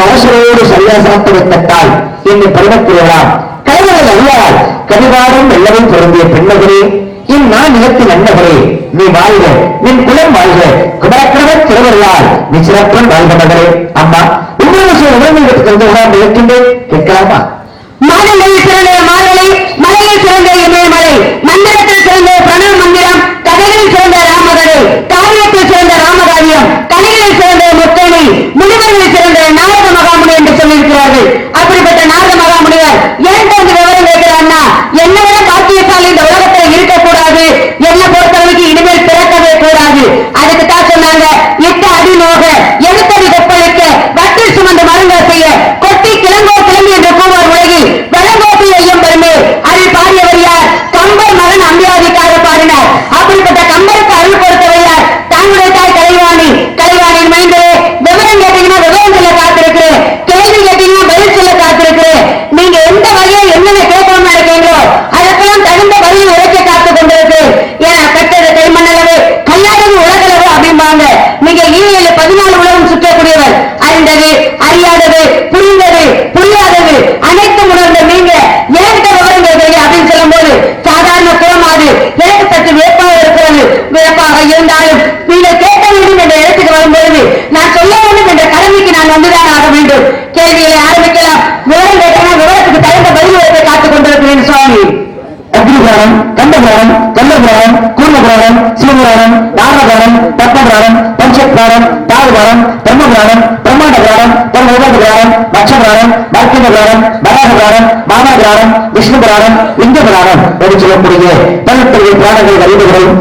அவசரோடு சரியா சாப்பிட்டு வைத்தால் என்னை பருவத்திலாம் கைவரல் அறியால் கதிவாரம் வெள்ளவும் பொருந்திய பெண்ணகளே என் நான் நிலத்தின் அன்னகளே நீ வாழ்க என் குலம் வாழ்க குடாக்கிரம திருவருளால் நீ சிறப்பன் வாழ்க மகளே. அம்மா உங்களோட சில உடம்புகளுக்கு வந்து உணர்ந்து இருக்கின்றேன் கேட்கலாமா? மாதங்களில் சிறந்த மாதலை மலையில் சிறந்த இமயமலை மந்திரத்தில் சிறந்த பிரணவ மந்திரம் கதைகளில் சிறந்த ராமகதை காவியத்தில் சிறந்த ராமகாவியம் கலைகளில் சிறந்த முத்தணி முனிவர்களில் சிறந்த நாரத மகாமுனி என்று சொல்லியிருக்கிறார்கள். அப்படிப்பட்ட நாரத மகாமுனிவர் ஏன் வந்து விவரம் கேட்கிறார்னா என்ன விட பாக்கியசாலி இந்த உலகத்தில் இருக்கக்கூடாது, என்ன பொறுத்தவரைக்கு இனிமேல் பிறக்கவே கூடாது. அதுக்கு தான் சொன்னாங்க இட்ட அடிநோக எழுத்தடி கொப்பளிக்க வட்டில் சுமந்து மருங்க செய்ய கொட்டி கிளம்போ கிளம்பி என்று கூவார் உலகில் வளங்கோப்பி ஐயம் பெருமே அதில் பாடியவர் யார்? கம்பர் மகன் அம்பியாதிக்காக பாடினார். அப்படிப்பட்ட கம்பருக்கு அருள் கொடுத்தவர் யார்? தன்னுடைய தாய் கலைவாணி. கலைவாணியின் மைந்தரே விவரம் கேட்டீங்கன்னா விவரம் சொல்ல காத்திருக்கிறேன், கேள்வி கேட்டீங்கன்னா பதில் சொல்ல காத்திருக்கிறேன். நீங்க எந்த வகையை என்னென்ன கேட்கணும்னு நினைக்கிறீங்களோ அதற்கெல்லாம் தகுந்த பதில் உழைக்க காத்துக் கொண்டிருக்கு. ஏன்னா கட்டது கைமண்ணளவு கல்லாதது உலகளவு அப்படிம்பாங்க. நீங்க 14 உலகம் சுற்றக்கூடியவர். அறிந்தது அறியாதது புரிந்தது புரியாதது அனைத்தும் உணர்ந்த நீங்க ஏற்க விவரம் கேட்கிறீங்க அப்படின்னு சொல்லும் போது சாதாரண குளமாது எனக்கு சற்று வியப்பாக இருக்கிறது. வியப்பாக இருந்தாலும் நீங்கள் கேட்க வேண்டும் என்ற இடத்துக்கு வரும்பொழுது நான் சொல்ல வேண்டும் என்ற கடமைக்கு நான் வந்துதான் ஆக வேண்டும். கேள்விகளை ஆரம்பிக்கலாம். விவரம் கேட்டா விவரத்துக்கு தகுந்த பதில் உரைப்பை காத்துக் கொண்டிருக்கிறேன் சுவாமி. அக்னிபுராணம், கண்டபுராணம், கந்தபுராணம், கூர்மபுராணம், சிவபுராணம், நாரபுராணம், பத்மபுராணம், பஞ்சபுராணம், தாழ்புராணம், பிரம்மபுராணம், பிரம்மாண்ட புராணம், புராணம், மச்சபுராணம், மர்க்கித புராணம், வராகபுராணம், மாமபுராணம், விஷ்ணு புராணம், லிங்க புராணம் என்று சொல்லக்கூடிய 12 புராணங்கள் அறிவுகளும்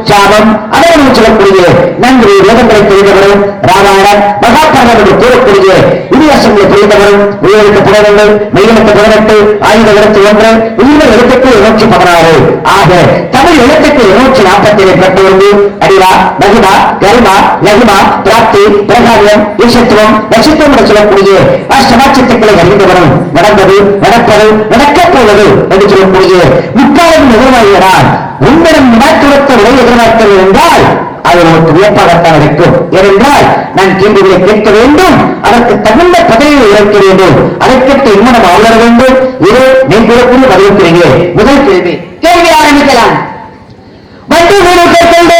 சாபம் அதற்கு சொல்லக்கூடிய நன்றி வேதங்களை தெரிந்தவரும் ராமாயணம் மகாபாரதம் என்று கூறக்கூடிய இதிகாசங்களை தெரிந்தவரும் உயிரெழுத்த புலவர்கள் மெய்யெழுத்த 18 ஆயுத எழுத்து 1 உயிர எழுத்துக்கு 216 ஆக தமிழ் எழுத்துக்கு 247 பெற்றவர்கள் அடிவா மகிமா கரிமா லகுமா பிராப்தி பிரகாரியம் ஈசத்துவம் நட்சத்திரம் என்று சொல்லக்கூடிய சமாட்சத்துக்களை அறிந்தவரும் நடந்தது நடப்பது நடக்கப் போவது என்று சொல்லக்கூடிய முக்காலம் எதிர்வாகிறார். உன்னிடம் வினாத்துவத்தை உடைய எதிர்பார்க்கிறது என்றால் அது நமக்கு வியப்பாகத்தான் இருக்கும். ஏனென்றால் நான் கேள்விகளை கேட்க வேண்டும், அதற்கு தகுந்த பதவியை உழைக்க வேண்டும், அதற்கேற்ற இம்மனம் வளர வேண்டும். இது நீங்கள் பதிவுக்கிறீங்க. முதல் கேள்வி கேள்வி ஆரம்பிக்கலாம். வண்டி வீடு கேட்கொண்டு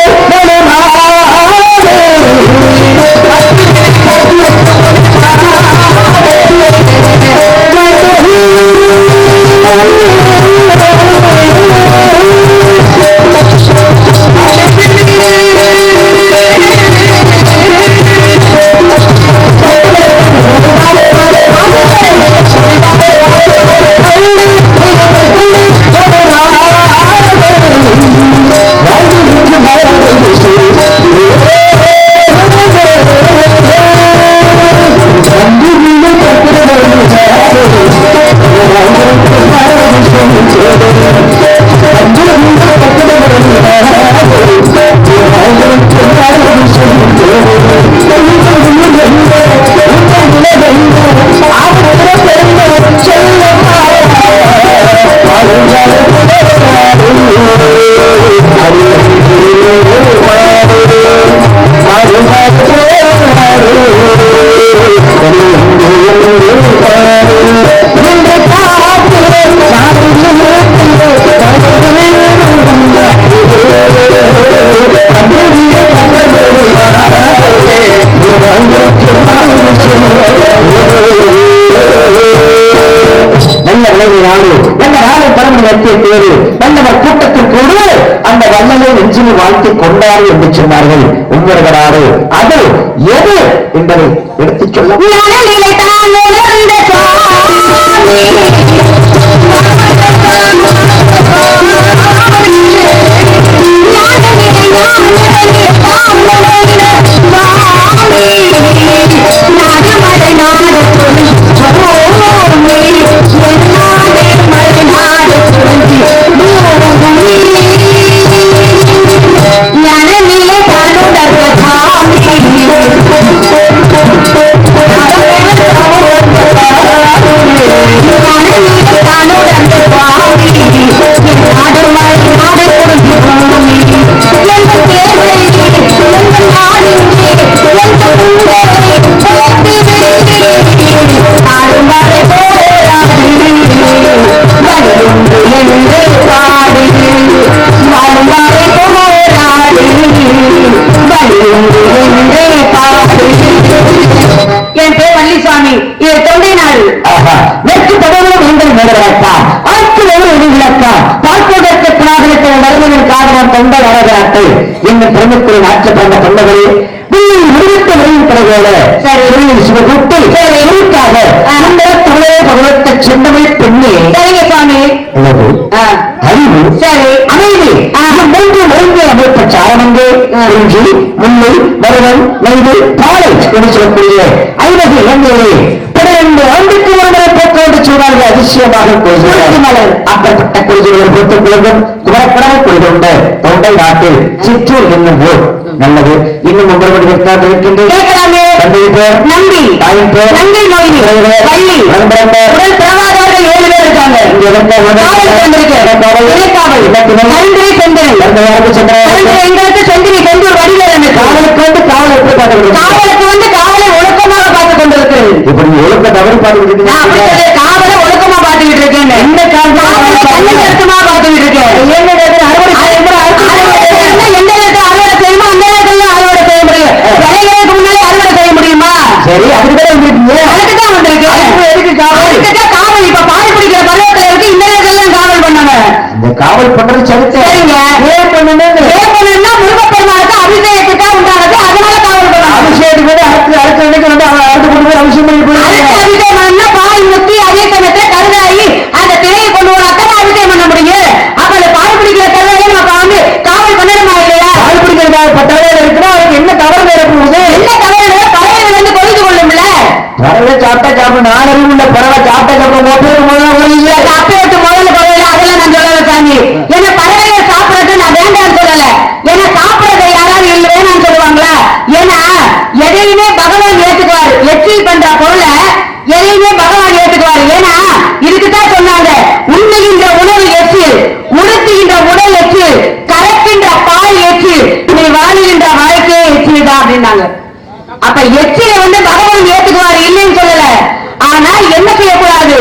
மணி எத்திய தேர்வு வல்லவர் கூட்டத்திற்கோடு அந்த வல்லலை நெஞ்சில் வாழ்த்தி கொண்டாரு என்று சொன்னார்கள். உண்மையாரு அது எது என்பதை எடுத்துச் சொல்ல இன்னும் பிரமுத்தின் ஆற்றப்பட்ட தொண்டர்களே விழுவித்த வெளியிட்டவர்களோட சிவகுட்டி இருக்காக அந்த துளை பகவத்தை சென்னமை பெண்ணே சுவாமி அறிவு சரி அமைதி மூன்று ஒழுங்கு அமைப்ப சாரணங்கு குறிஞ்சி முல்லை மருதம் நெய்து பாலை என்று சொல்லக்கூடிய 50 இலங்கையிலே 12 ஆண்டுக்கு ஒருமுறை போக்குவரத்து சூழல்கள் அதிசயமாக கொள்கிறார். அப்பட்ட கொள்கைகளை பொறுத்துக் கொள்ளும் குமரப்படவை கொள்கின்ற தொண்டை நாட்டில் சிற்றூர் என்னும் ஊர் நல்லது. இன்னும் ஒவ்வொரு இருக்கின்றேன் நம்பி தாயின் பேர் நங்கை நோய் பள்ளி உடல் பிரவாதவர்கள் 7 பேர் இருக்காங்க. எங்களுக்கு செந்திரி செந்தூர் வடிவேல் காவலுக்கு வந்து காவல் எப்படி காவலுக்கு வந்து காவலை ஒழுக்கமாக பார்த்துக் கொண்டிருக்கிறது. இப்படி ஒழுக்க தவறு பார்த்துக்கிட்டு காவலை ஒழுக்கமா பார்த்துக்கிட்டு இருக்கேன். எந்த காரணமா பார்த்துக்கிட்டு இருக்கேன். எந்த இடத்துல அறுவடை செய்யுமோ அந்த இடத்துல அறுவடை செய்ய முடியும். விளைகளுக்கு முன்னாடி அறுவடை செய்ய முடியுமா? சரி அதுக்குதான் வந்திருக்கீங்க. அதுக்குதான் வந்திருக்கு. காவல் இப்ப பால் பிடிக்கிற பருவத்தில் இருக்கு. இந்த இடத்துல காவல் பண்ணாங்க. இந்த காவல் பண்றது சரிங்க. பண்ணணும்னா முருகப்பெருமானுக்கு அபிஷேகத்துக்கா உண்டானது. அதனால காவல் பண்ணணும். அபிஷேகத்துக்கு அடுத்த இடத்துக்கு வந்து அடுத்து கொண்டு போய் அபிஷேகம் பண்ணி அபிஷேகம்னா பால் முத்தி அதே சமயத்தை கருதாயி அந்த திரையை கொண்டு போனாக்க அபிஷேகம் பண்ண முடியும். அப்ப அந்த பால் பிடிக்கிற கருதாயை நம்ம வந்து காவல் பண்ணணுமா இல்லையா? பால் பிடிக்கிற பட்டாவே இருக்குன்னா அவருக்கு என்ன தவறு ஏற்படுது? என்ன தவறு? பறவை வந்து கொழுந்து கொள்ளும்ல. பறவை சாப்பிட்டா சாப்பிடும். நாளறிவு உள்ள பறவை சாப்பிட்டா சாப்பிடும். அப்பேட்டு முதல்ல பறவை அதெல்லாம் நான் சொல்லல சாமி. என்ன பறவையை சாப்பிடறது நான் வேண்டாம்னு சொல்லல. ஏன்னா சாப்பிடறதை யாராவது இல்லை வேணாம்னு சொல்லுவாங்களா? ஏன்னா எதையுமே பகவான் ஏற்றுக்குவாரு. எச்சில் பண்ற பொருளை எதையுமே பகவான் ஏற்றுக்குவாரு. ஏன்னா இதுக்குதான் சொன்னாங்க உண்ணுகின்ற உணவு எச்சில், உடுத்துகின்ற உடல் எச்சில், கலக்கின்ற பால் எச்சில், நீ வாழுகின்ற வாழ்க்கையே எச்சில் தான் அப்படின்னாங்க. அப்ப எச்சிலை வந்து பகவான் ஏற்றுக்குவாரு இல்லைன்னு சொல்லல. ஆனா என்ன செய்யக்கூடாது?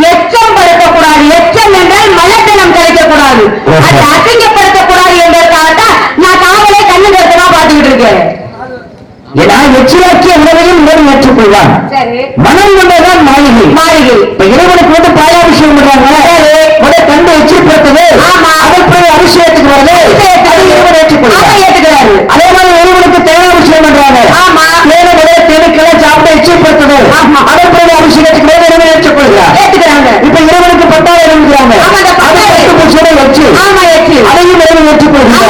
எச்சம் படுத்தக்கூடாது. எச்சம் என்றால் மலத்தனம் கிடைக்கக்கூடாது. அதை அசிங்கப்படுத்தக்கூடாது என்பதற்காகத்தான் நான் காவலை கண்ணு கருத்தமா பார்த்துக்கிட்டு இருக்கேன். ஏன்னா எச்சிலாக்கிய உணவையும் உணவு ஏற்றுக்கொள்வான். மனம் கொண்டதான் மாளிகை. மாளிகை இப்ப இறைவனுக்கு வந்து பாலாபிஷேகம் பண்றாங்க. முதல் கண்டு எச்சில்படுத்தது. அதற்கு அபிஷேகத்துக்கு வருது. இறைவன் ஏற்றுக்கொள்வார். அதே மாதிரி இறைவனுக்கு தேனாபிஷேகம் பண்றாங்க. தேனுக்களை சாப்பிட்டு எச்சில்படுத்தது. அதற்கு அபிஷேகத்துக்கு இறைவன் ஏற்றுக்கொள்கிறார். ஏற்றுக்கிறாங்க. இப்ப இறைவனுக்கு பட்டாவை எழுதுகிறாங்க. அதையும் இறைவன் ஏற்றுக்கொள்கிறார்.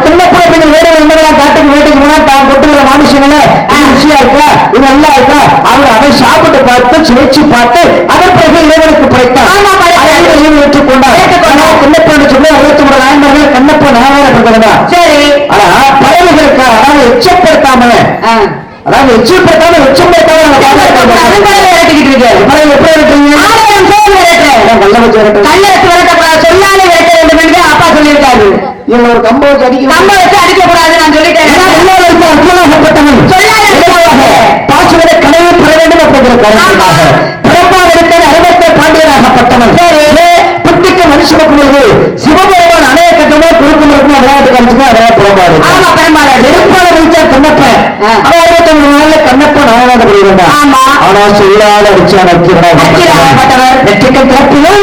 திருநப்புற பெண்கள் வேறு என்னெல்லாம் காட்டுக்கு வேட்டைக்கு போனா தான் கொட்டுகிற மனுஷங்கள ருசியா இருக்கா இது நல்லா இருக்கா அவர் அதை சாப்பிட்டு பார்த்து சுவைச்சு பார்த்து அதன் பிறகு இறைவனுக்கு படைத்தார். ஏற்றுக்கொண்டார். கண்ணப்பன்னு சொல்லி 63 நாயன்மார்கள் கண்ணப்ப நாயகரா. சரி ஆனா பறவைகளுக்கு அதாவது எச்சப்படுத்தாம அதாவது எச்சப்படுத்தாம எச்சப்படுத்தாம சொல்லாலே வேட்ட வேண்டும் என்று அப்பா சொல்லியிருக்காரு. இவங்க ஒரு கம்ப வச்சு அடிக்கக்கூடாது நான் சொல்லிட்டேன். பாசுவதை கனவு பெற வேண்டும் அப்படிங்கிற காரணமாக பிறப்பாக இருக்கிற அறுபத்தை பாண்டியராகப்பட்டவன் புத்திக்கு மனுஷனுக்கு சிவபெருமான் அணைய கட்டமே குறுக்கும் இருக்கும் விளையாட்டு காமிச்சுதான் அதையா புறப்பாடு. நெருப்பாள வைச்சா கண்ணப்பன் அவன் 63 நாள்ல கண்ணப்பன் நாயகப்படுகிறான். ஆனா சொல்லாத அடிச்சா நெற்றிக்கல் தரப்பிலும்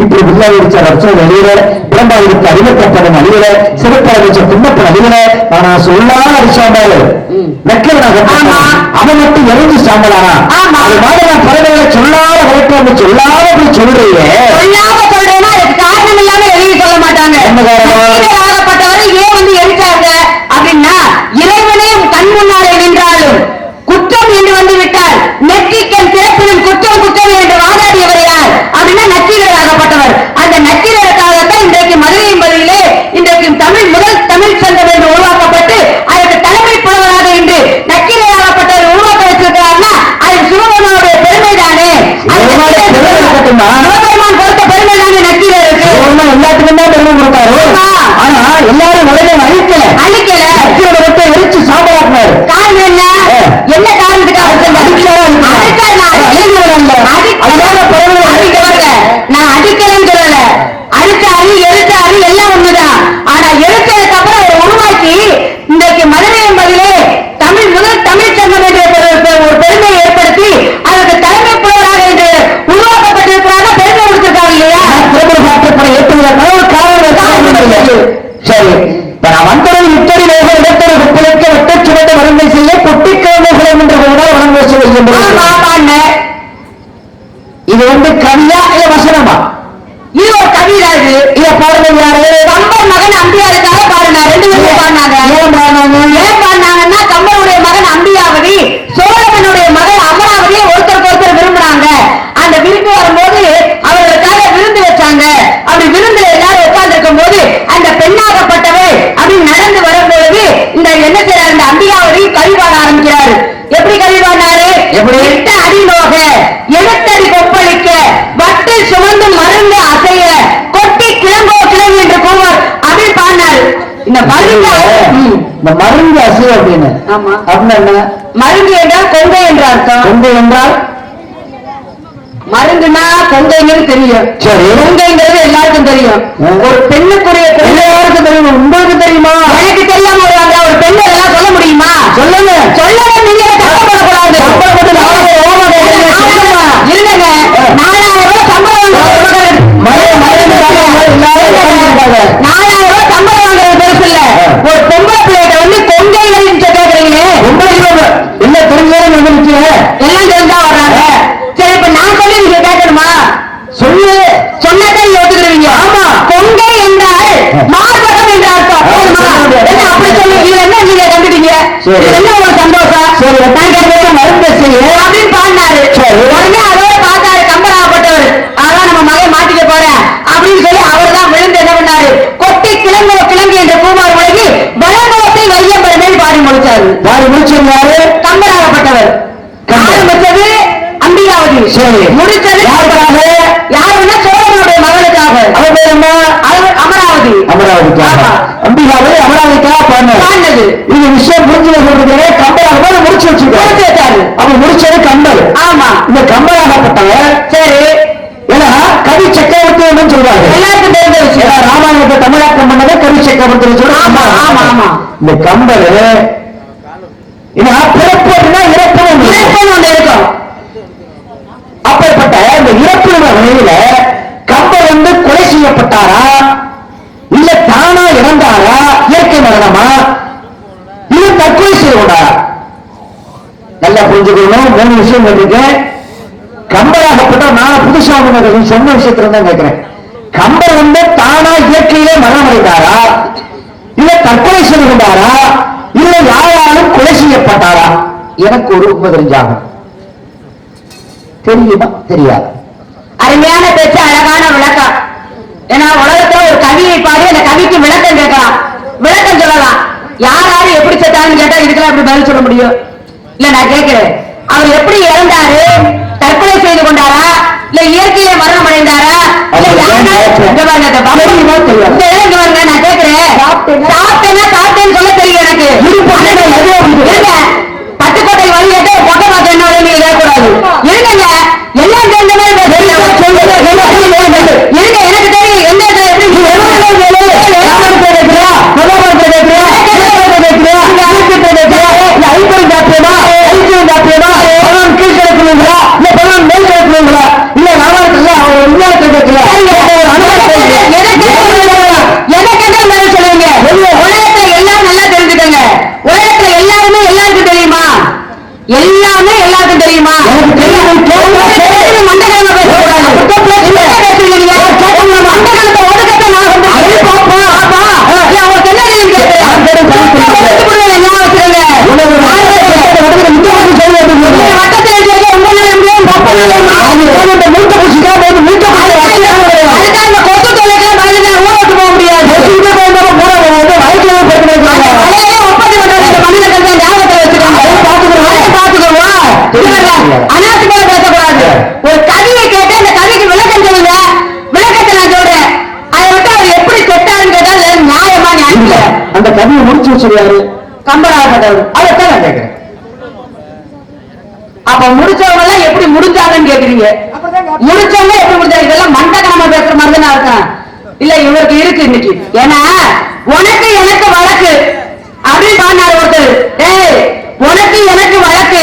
இப்படி வில்லாவிச்ச வருஷம் வெளியில பிரம்பாவிற்கு அறிவிக்கப்படும் அழிவில சிறப்படைச்ச குன்னப்பன் அழிவில ஆனா சொல்லாத அடிச்சாண்டாலு நக்கவனாக அவன் மட்டும் எரிஞ்சு சாம்பலானா அது மாதிரி நான் பறவைகளை சொல்லாத வளர்த்து சொல்லாத அப்படி சொல்றீங்க சொல்லாம சொல்றேன்னா அதுக்கு காரணம் இல்லாம எழுதி சொல்ல மாட்டாங்க. ஆகப்பட்டவரை ஏன் வந்து எரிச்சாங்க அப்படின்னா இறைவனே கண் முன்னாலே நின்றாலும் குற்றம் என்று வந்து விட்டால் நெற்றிக்கண் திறப்பினும் குற்றம் குற்றம் என்று வாதாடியவர் யார் அப்படின்னா நக்கீரர் ஆகப்பட்டவர். அந்த நக்கீரருக்காகத்தான் இன்றைக்கு மதுரை என்பதிலே இன்றைக்கு முதல் தமிழ் சங்கம் என்று உருவாக்கப்பட்டு அதற்கு தலைமை புலவராக இன்று நக்கீரர் ஆகப்பட்டவர் உருவாக்க வச்சிருக்கிறார்னா அது சிவபெருமானுடைய பெருமை தானே. சிவபெருமான் கொடுத்த பெருமை தானே நக்கீரருக்கு. எல்லாத்துக்கும் தான் பெருமை கொடுத்தாரு. ஆனா எல்லாரும் உடனே அழிக்கல நக்கீரரை மட்டும் எரிச்சு சாம்பலாக்குனாரு. காரணம் என்ன? என்ன காரணத்துக்காக நான் அடிக்கிறேன்னு சொல்லல. அடிச்ச அணி எழுத்த அணி எல்லாம் ஒண்ணுதான். ஆனா எழுத்ததுக்கு அப்புறம் அதை உருவாக்கி இன்றைக்கு மதுரை என்பதிலே முதல் தமிழ் சங்கம் என்ற ஒரு பெருமையை ஏற்படுத்தி அதற்கு தலைமை புலவராக என்று உருவாக்கப்பட்டிருக்கிறாங்க. பெருமை கொடுத்திருக்காங்க இல்லையா? சரி நான் வந்தவன் இத்தடி நோய்கள் இடத்தொரு குப்பிழைக்க வெட்ட சுமந்த வறுமை செய்ய கொட்டிக்கிழமைகளை என்று வழங்க செய்கின்றது. இது வந்து கவியா இல்ல வசனமா? இது ஒரு கவிதா. இத பாருங்க யாரு? கம்பர் மகன் அம்பியாருக்காக பாருங்க. ரெண்டு பேரும் பாடினாங்க. ஏன் பாடினாங்கன்னா கம்பருடைய மகன் அம்பியாவதி சோழவனுடைய மகன் அமராவதியை ஒருத்தருக்கு விரும்புறாங்க. அந்த விருந்து வரும்போது அவர்களுக்காக விருந்து வச்சாங்க. அப்படி விருந்துல எல்லாரும் உட்கார்ந்து இருக்கும் போது அந்த பெண்ணாகப்பட்டவர் அப்படி நடந்து வரும்பொழுது இந்த என்ன செய்யறாரு? இந்த அம்பியாவதி கழிவாட ஆரம்பிக்கிறாரு. எப்படி கழிவாடினாரு? எப்படி? அடிநோக எழுத்தடி கொப்பளிக்க வட்டு சுமந்து மருந்து அசைய கொட்டி கிளம்போ கிளம்பு என்று கூறுவார். அப்படி பாடினாரு. இந்த மருந்து அசைய அப்படின்னு. ஆமா. அப்படின்னா என்ன? மருந்து என்றால் கொங்கை என்ற அர்த்தம். கொங்கை என்றால் மருந்துனா கொங்கைங்கிறது தெரியும். சரி. கொங்கைங்கிறது எல்லாருக்கும் தெரியும். ஒரு பெண்ணுக்குரிய எல்லாருக்கும் தெரியும். உங்களுக்கு தெரியுமா? எனக்கு தெரியாம வருவாங்க. ஒரு பெண்ணு எல்லாம் சொல்ல முடியுமா? சொல்லுங்க. சொல்லணும். நீங்க தப்பப்படக்கூடாது. இருங்க. 4000 ரூபாய் சம்பளம் 4000 ரூபாய் சம்பளம் வாங்குறது பெருசு இல்ல. ஒரு பொம்பளை பிள்ளைகிட்ட வந்து கொங்கைகள் கேட்கறீங்களே. என்ன தெரிஞ்சாலும் எல்லாம் தெரிஞ்சா வர்றாங்க. சரி இப்ப நான் சொல்லி நீங்க கேட்கணுமா? சொல்லு. சொன்னதை யோசிக்கிறீங்க. ஆமா. கொங்கை என்றால் மார்பகம் என்ற அர்த்தம். என்ன அப்படி சொல்லி இது என்ன நீங்க கண்டுட்டீங்க? என்ன ஒரு சந்தோஷம். சரி மருந்து செய்ய அப்படின்னு பாடினாரு. உடனே அதோட பார்த்தாரு கம்பராகப்பட்டவர். அதான் நம்ம மகன் மாட்டிக்க போறேன் அப்படின்னு சொல்லி அவர் தான் விழுந்து என்ன பண்ணாரு? கொட்டி கிளம்போ கிளம்பி என்ற பூமார் உலகி வளங்கோட்டை வையம்பர் மேல் பாடி முடிச்சாரு. பாடி முடிச்சிருந்தாரு கம்பராகப்பட்டவர். ஆரம்பிச்சது அம்பிகாவதி. முடிச்சது யாருன்னா சோழனுடைய மகளுக்காக. அவர் பேர் என்ன? அமராவதி. அமராவதிக்காக. அம்பிகாவதி அமராவதிக்காக பாடினது. இது விஷயம் புரிஞ்சு சொல்றது. கம்பராக முடிச்சு வச்சிருக்காரு. அவன் முடிச்சது கம்பர். ஆமா. இந்த கம்பராகப்பட்டவர். சரி. ஏன்னா கவி சக்கரவர்த்தி சொல்றாங்க. எல்லாருக்கும் தெரிஞ்ச விஷயம். ராமாயணத்தை தமிழாக்கம் பண்ணதை கவி சக்கரவர்த்தி சொல்றாங்க. ஆமா ஆமா ஆமா. இந்த கம்பர் பிறப்பு இறப்பு ஒன்று இருக்கும். அப்படிப்பட்ட இந்த இறப்பு வகையில கம்பர் வந்து கொலை செய்யப்பட்டாரா இல்ல தானா இறந்தாரா? இயற்கை மரணமா இல்ல தற்கொலை செய்து கொண்டாரா? நல்லா புரிஞ்சுக்கணும். 3 விஷயம் கேட்டிருக்கேன். கம்பராகப்பட்ட நான் புதுசா சொன்ன விஷயத்துல தான் கேட்கிறேன். கம்பர் வந்து தானா இயற்கையிலே மரணம் அடைந்தாரா இல்ல தற்கொலை செய்து கொண்டாரா இல்ல யாராலும் கொலை செய்யப்பட்டாரா? எனக்கு ஒரு உண்மை தெரிஞ்சாகும். தெரியுமா? தெரியாது. அருமையான பேச்சு, அழகான விளக்கம். ஏன்னா உலகத்துல ஒரு கவியை பாடி அந்த கவிக்கு விளக்கம் கேட்கலாம், விளக்கம் சொல்லலாம். யாராரு எப்படி செத்தாருன்னு கேட்டா இதுக்கெல்லாம் எப்படி பதில் சொல்ல முடியும்? இல்ல நான் கேட்கிறேன், அவர் எப்படி இறந்தாரு? தற்கொலை செய்து கொண்டாரா இல்ல இயற்கையில மரணம் அடைந்தாரா? நான் கேட்கிறேன், சாப்பிட்டேன்னு சொல்ல தெரியும் எனக்கு. பட்டுக்கோட்டை வழி கேட்டு பொட்டை பார்த்து என்ன நீங்க கேட்கக்கூடாது. இருங்க, எல்லாம் தெரிஞ்ச மாதிரி இருங்க, எனக்கு தெரியும் எந்த இல்ல ராமாயணத்துல விஞ்ஞானத்தை பற்றிய ஒரு அனுபவத்தை எதை கேட்டாலும் சொல்லுவீங்க. உலகத்துல எல்லாம் நல்லா தெரிஞ்சுக்கங்க. உலகத்துல எல்லாருமே எல்லாருக்கும் தெரியுமா? எல்லாமே எல்லாருக்கும் தெரியுமா? எனக்கு தெரியும். மண்டகிழமை பேசக்கூடாது. பேசுவீங்க மண்டகிழத்தை ஒதுக்கத்தை நான் வந்து பார்ப்போம். அவங்களுக்கு என்ன தெரியும் அனாவசியமாக பேசக்கூடாது. ஒரு கதையை கேட்டு அந்த கதைக்கு விளக்கம் சொல்லுங்க. விளக்கத்தை நான் சொல்றேன். அதை விட்டு அவர் எப்படி செட்டாருன்னு கேட்டா நியாயமா நியாயம். அந்த கதையை முடிச்சு வச்சிருக்காரு கம்பராகப்பட்டவர். அதைத்தான் நான் கேட்கிறேன். அப்ப முடிச்சவங்க எல்லாம் எப்படி முடிஞ்சாங்கன்னு கேக்குறீங்க. முடிச்சவங்க எப்படி முடிஞ்சாங்க? இதெல்லாம் மண்டகமா பேசுற மாதிரி தான் இருக்கேன். இல்ல இவருக்கு இருக்கு இன்னைக்கு. ஏன்னா உனக்கு எனக்கு வழக்கு அப்படின்னு பாடினார் ஒருத்தர். ஏய் உனக்கு எனக்கு வழக்கு.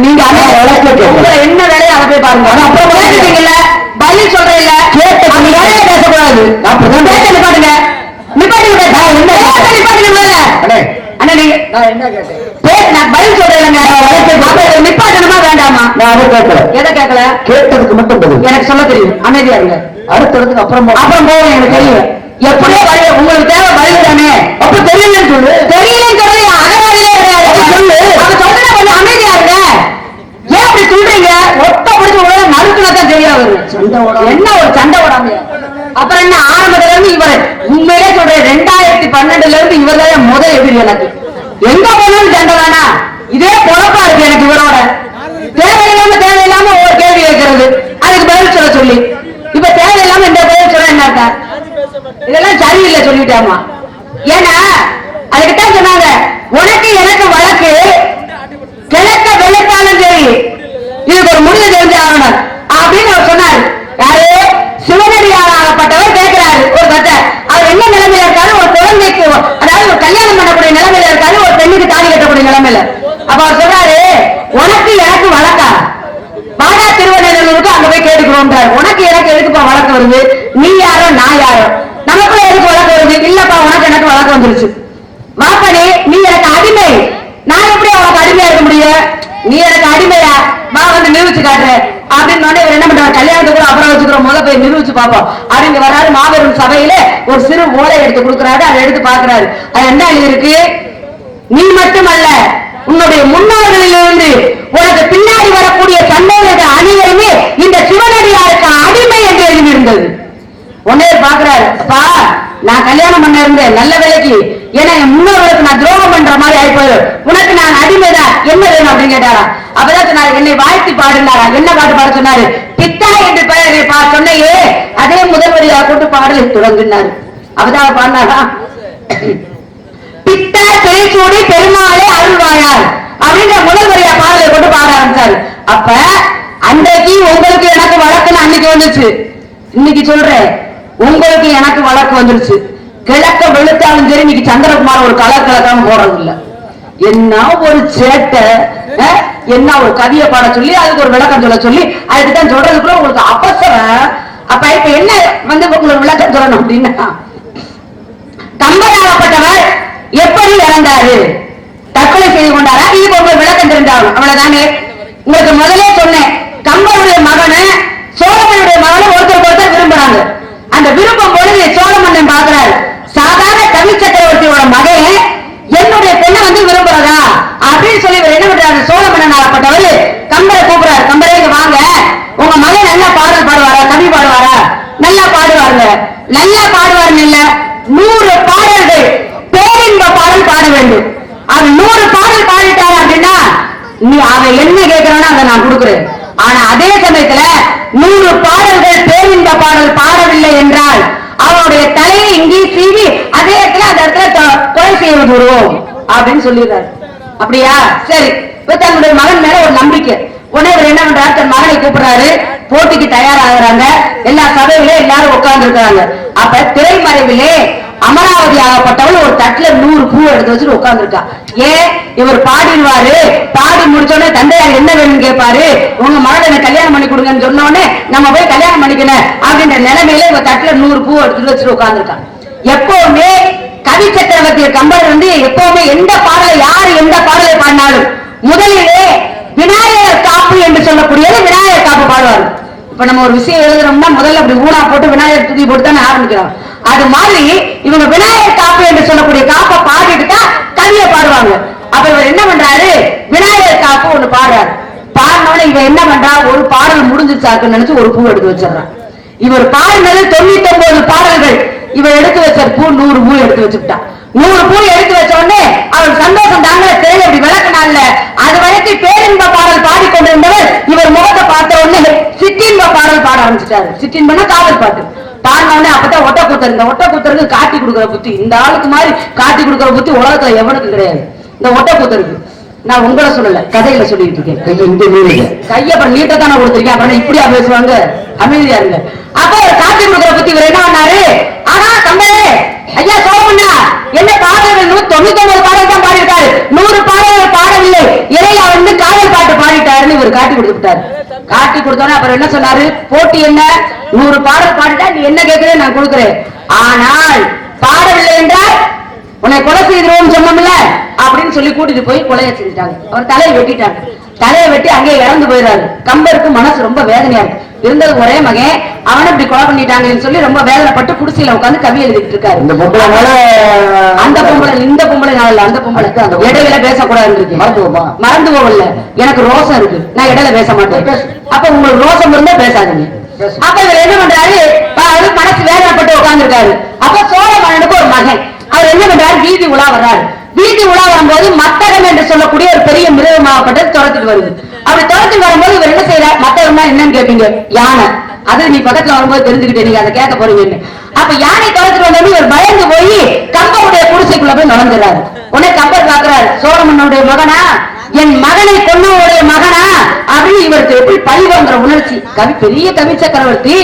நீங்க என்ன வேலையை அதை போய் பாருங்க. அப்புறம் கேட்டுட்டீங்கல்ல, பதில் சொல்றேன் இல்ல, கேட்டு வேலையை பேசக்கூடாது. பேச நிப்பாட்டுங்க. நிப்பாட்டுங்க. அண்ணா நீங்க நான் பதில் சொல்றேன். நிப்பாட்டணுமா வேண்டாமா? நான் அதை கேட்கல. எதை கேட்கல? கேட்டதுக்கு மட்டும் பதில். எனக்கு சொல்ல தெரியும். அமைதியா இருங்க. அடுத்ததுக்கு அப்புறம் போவோம். எனக்கு தெரியும். எப்படியோ பதில் உங்களுக்கு தேவை. பதில் தானே. அப்ப தெரியலன்னு சொல்லு. தெரியலன்னு சொல்லி அகராதிலே சொல்லு. அதை சொல்ல கொஞ்சம் அமைதியா இருங்க. ஏன் அப்படி சொல்றீங்க? ஒட்ட பிடிச்ச உடனே நறுக்குனதான் தெரியாது. என்ன ஒரு சண்டை ஓடாம. அப்புறம் என்ன ஆரம்பத்துல இருந்து இவர் உண்மையிலே சொல்றேன். 2012 இருந்து இவர் தான் முதல் எதிரி எனக்கு. எங்க போனாலும் சண்டை தானா? இதே பொழப்பா இருக்கு எனக்கு இவரோட. தேவையில்லாம ஒரு கேள்வி கேட்கறது, அதுக்கு பதில் சொல்ல சொல்லி. இப்ப தேவையில்லாம இந்த பதில் சொல்ல என்ன அர்த்தம்? இதெல்லாம் சரியில்லை சொல்லிட்டாமா. ஏன்னா அதுக்குத்தான் சொன்னாங்க உனக்கு எனக்கு வழக்கு கிழக்க வெளுத்தாலும் சரி இதுக்கு ஒரு முடிவு தெரிஞ்சு ஆகணும் அப்படின்னு அவர் சொன்னார். யாரு? சிவனடியாராகப்பட்டவர் கேட்கிறாரு ஒரு கதை. அவர் என்ன நிலைமையில இருக்காரு? ஒரு குழந்தைக்கு, அதாவது ஒரு கல்யாணம் பண்ணக்கூடிய நிலைமையில இருக்காரு, ஒரு பெண்ணுக்கு தாலி கட்டக்கூடிய நிலைமையில. அப்ப அவர் சொல்றாரு உனக்கு எனக்கு வழக்கா? பாடா திருவண்ணூருக்கு அங்க போய் கேட்டுக்கிறோம். உனக்கு எனக்கு எதுக்குப்பா வழக்கு வருது? நீ யாரோ நான் யாரோ, நமக்குள்ள எதுக்கு வழக்கு வருது? இல்லப்பா உனக்கு எனக்கு வழக்கு வந்துருச்சு. வாப்பனே நீ எனக்கு அடிமை, நான் எப்படி அவனுக்கு அடிமையா இருக்க முடியும்? நீ எனக்கு அடிமையா? வா வந்து நிரூபிச்சு காட்டுற அப்படின்னு இவர் என்ன பண்றாரு? கல்யாணத்தை கூட அப்புறம் வச்சுக்கிறோம், முதல்ல போய் நிரூபிச்சு பார்ப்போம் அப்படின்னு வர்றாரு. மாபெரும் சபையில ஒரு சிறு ஓலை எடுத்து கொடுக்குறாரு. அதை எடுத்து பாக்குறாரு. அது என்ன இருக்கு? நீ மட்டுமல்ல, உன்னுடைய முன்னோர்களிலிருந்து உனக்கு பின்னாடி வரக்கூடிய சந்தேக அனைவருமே இந்த சிவனடியாருக்கு அடிமை என்று எழுதியிருந்தது. உடனே பாக்குறாரு, அப்பா நான் கல்யாணம் பண்ண இருந்தேன் நல்ல வேலைக்கு, ஏன்னா என் முன்னோர்களுக்கு நான் துரோகம் பண்ற மாதிரி ஆயிப்போது, உனக்கு நான் அடிமைதான், என்ன வேணும் அப்படின்னு கேட்டாரா. அப்பதான் சொன்னாரு என்னை வாழ்த்தி பாடுனாரா. என்ன பாட்டு பாட சொன்னாரு? பித்தா என்று பெயரை சொன்னையே அதே முதல் வரியா கொண்டு பாடலை தொடங்குனாரு. அப்பதான் பாடினாரா, பித்தா திரைச்சூடி பெருமாளே அருள்வாயார் அப்படின்ற முதல் வரியா பாடலை கொண்டு பாட ஆரம்பிச்சாரு. அப்ப அன்றைக்கு உங்களுக்கு எனக்கு வழக்குன்னு அன்னைக்கு வந்துச்சு. இன்னைக்கு சொல்றேன் உங்களுக்கு எனக்கு வழக்கு வந்துருச்சு. கிழக்க வெளுத்தாலும் சரி இன்னைக்கு சந்திரகுமார் ஒரு கலர் கலக்காம போறது இல்ல. என்ன ஒரு சேட்டை, என்ன ஒரு கவியை பாட சொல்லி அதுக்கு ஒரு விளக்கம் சொல்ல சொல்லி அதுக்குதான் சொல்றதுக்குள்ள உங்களுக்கு அவசரம். அப்ப இப்ப என்ன வந்து உங்களுக்கு விளக்கம் சொல்லணும் அப்படின்னா, கம்பராகப்பட்டவர் எப்படி இறந்தாரு? தற்கொலை செய்து கொண்டாரா? இதுக்கு உங்களுக்கு விளக்கம் தெரிஞ்சாகும். அவ்வளவுதானே. உங்களுக்கு முதலே சொன்னேன், கம்பருடைய மகனை சோழமனுடைய மகனை ஒருத்தருக்கு ஒருத்தர் விரும்புறாங்க. அந்த விரும்பும் பொழுது சோழமன்னன் பாக்குறாரு, சாதாரண தமிழ் சக்கரவர்த்தியோட மகன் என்னுடைய பெண்ணை வந்து விரும்புறதா அப்படின்னு சொல்லி என்ன பண்றாரு? சோழமன்னன் ஆகப்பட்டவர் கம்பரை கூப்பிடுறாரு. கம்பரே வாங்க, உங்க மகன் நல்லா பாடல் பாடுவாரா? கவி பாடுவாரா? நல்லா பாடுவாருங்க. நல்லா பாடுவாருன்னு இல்ல, 100 பாடல்கள் பேரின்ப பாடல் பாட வேண்டும். அது 100 பாடல் பாடிட்டாரு அப்படின்னா நீ அவன் என்ன கேட்கிறானோ அதை நான் கொடுக்குறேன். ஆனா அதே சமயத்துல 100 பாடல்கள் பேரின்ப பாடல் பாடவில்லை என்றால் அவனுடைய தலையை இங்கே சீவி அதே இடத்துல அந்த இடத்துல கொலை செய்ய விடுவோம் அப்படின்னு சொல்லிடுறாரு. அப்படியா? சரி. தன்னுடைய மகன் மேல ஒரு நம்பிக்கை. உடனே இவர் என்ன பண்றாரு? தன் மகனை கூப்பிடுறாரு. போட்டிக்கு தயாராகிறாங்க. எல்லா சபையிலே எல்லாரும் உட்கார்ந்து இருக்கிறாங்க. அப்ப திரைமறைவிலே அமராவதி ஆகப்பட்டவள் ஒரு தட்டுல 100 பூ எடுத்து வச்சுட்டு உட்கார்ந்துருக்கா. ஏன் இவர் பாடிடுவாரு, பாடி முடிச்சோடனே தந்தையார் என்ன வேணும்னு கேட்பாரு, உங்க மகளை எனக்கு கல்யாணம் பண்ணி கொடுங்கன்னு சொன்ன உடனே நம்ம போய் கல்யாணம் பண்ணிக்கணும் அப்படின்ற நிலைமையில இவர் தட்டுல 100 பூ எடுத்து வச்சுட்டு உட்கார்ந்துருக்கா. எப்பவுமே கவி சக்கரவர்த்தி கம்பர் வந்து எப்பவுமே எந்த பாடலை யாரு எந்த பாடலை பாடினாலும் முதலிலே விநாயகர் காப்பு என்று சொல்லக்கூடியது விநாயகர் காப்பு பாடுவார். இப்ப நம்ம ஒரு விஷயம் எழுதுறோம்னா முதல்ல அப்படி ஊனா போட்டு விநாயகர் துதி போட்டு தானே ஆரம்பிக்கிறோம். அது மாதிரி இவங்க விநாயகர் காப்பு என்று சொல்லக்கூடிய காப்பை பாடிட்டு தான் கவியை பாடுவாங்க. அப்ப இவர் என்ன பண்றாரு, விநாயகர் காப்பு ஒண்ணு பாடுறாரு. பாடினவன இவன் என்ன பண்றா, ஒரு பாடல் முடிஞ்சிருச்சாக்குன்னு நினைச்சு ஒரு பூ எடுத்து வச்சிடறான். இவர் பாடினது 99 பாடல்கள், இவர் எடுத்து வச்ச பூ 100 பூ எடுத்து வச்சுட்டான். 100 பூ எடுத்து வச்ச உடனே அவர் சந்தோஷம் தாங்க தெரிய அப்படி விளக்கினால. அது வரைக்கும் பேரின்ப பாடல் பாடிக்கொண்டிருந்தவர் இவர் முகத்தை பார்த்த உடனே சிற்றின்ப பாடல் பாட ஆரம்பிச்சிட்டாரு. சிற்றின்பனா காதல் பாட்டு பாடினோடனே அப்பதான் ஒட்ட கூத்தர். இந்த ஒட்ட கூத்தருக்கு காட்டி கொடுக்குற புத்தி, இந்த ஆளுக்கு மாதிரி காட்டி கொடுக்குற புத்தி உலகத்துல எவனுக்கு கிடையாது. இந்த ஒட்ட கூத்தருக்கு நான் உங்களை சொல்லல, கதையில சொல்லிட்டு இருக்கேன். கைய அப்புறம் நீட்டத்தானே கொடுத்துருக்கேன், அப்புறம் இப்படியா பேசுவாங்க, அமைதியா இருங்க. அப்ப காட்டி கொடுக்குற புத்தி இவர் என்ன பண்ணாரு, ஆனா தம்பே ஐயா சோழமண்ணா என்ன பாடல்கள் 99 பாடல் தான் பாடிட்டாரு, 100 பாடல்கள் பாடவில்லை, இறையா வந்து காதல் பாட்டு பாடிட்டாருன்னு இவர் காட்டி கொடுத்துட்டாரு. காட்டி கொடுத்தோன்னே அப்புறம் என்ன சொன்னாரு, போட்டி என்ன 100 பாடல் பாடிட்டா நீ என்ன கேட்கிறேன் நான் கொடுக்குறேன், ஆனால் பாடவில்லை என்றால் உன்னை கொலை செய்திருவோம் சொன்னோம்ல அப்படின்னு சொல்லி கூட்டிட்டு போய் கொலையை செஞ்சுட்டாங்க. அவர் தலையை வெட்டிட்டாங்க. தலையை வெட்டி அங்கே இறந்து போயிடாரு. கம்பருக்கு மனசு ரொம்ப வேதனையா இருக்கு. இருந்தது ஒரே மகன், அவனை இப்படி கொலை பண்ணிட்டாங்கன்னு சொல்லி ரொம்ப வேதனைப்பட்டு குடிசையில உட்காந்து கவி எழுதிட்டு இருக்காரு. அந்த பொம்பளை இந்த பொம்பளை நாள் அந்த பொம்பளை இடையில பேசக்கூடாது மறந்து போகல. எனக்கு ரோசம் இருக்கு, நான் இடையில பேச மாட்டேன். அப்ப உங்களுக்கு ரோசம் இருந்தா பேசாதீங்க. அப்ப இவர் என்ன பண்றாரு, மனசு வேதனைப்பட்டு உட்கார்ந்து இருக்காரு. அப்ப சோழ மன்னனுக்கு ஒரு மகன், அவர் என்ன பண்றாரு, வீதி உலா வர்றாரு. வீதி உலா வரும்போது மத்தகம் என்று சொல்லக்கூடிய ஒரு பெரிய மிருகமாகப்பட்டது துரத்துட்டு வருது. அப்படி துரத்துட்டு வரும்போது இவர் என்ன செய்யறார், மத்தகம்னா என்னன்னு கேட்பீங்க, யானை. அது நீ பக்கத்துல வரும்போது தெரிஞ்சுக்கிட்டே நீங்க அதை கேட்க போறீங்கன்னு. அப்ப யானை துரத்துட்டு வந்தோடனே இவர் பயந்து போய் கம்பருடைய குடிசைக்குள்ள போய் நுழைஞ்சிடறாரு. உடனே கம்பர் பாக்குறாரு, சோழமன்னனுடைய மகனா, என் மகனை கொன்னவருடைய மகனா அப்படின்னு இவருக்கு எப்படி பழி வாங்குற உணர்ச்சி. கவி பெரிய கவி சக்கரவர்த்தி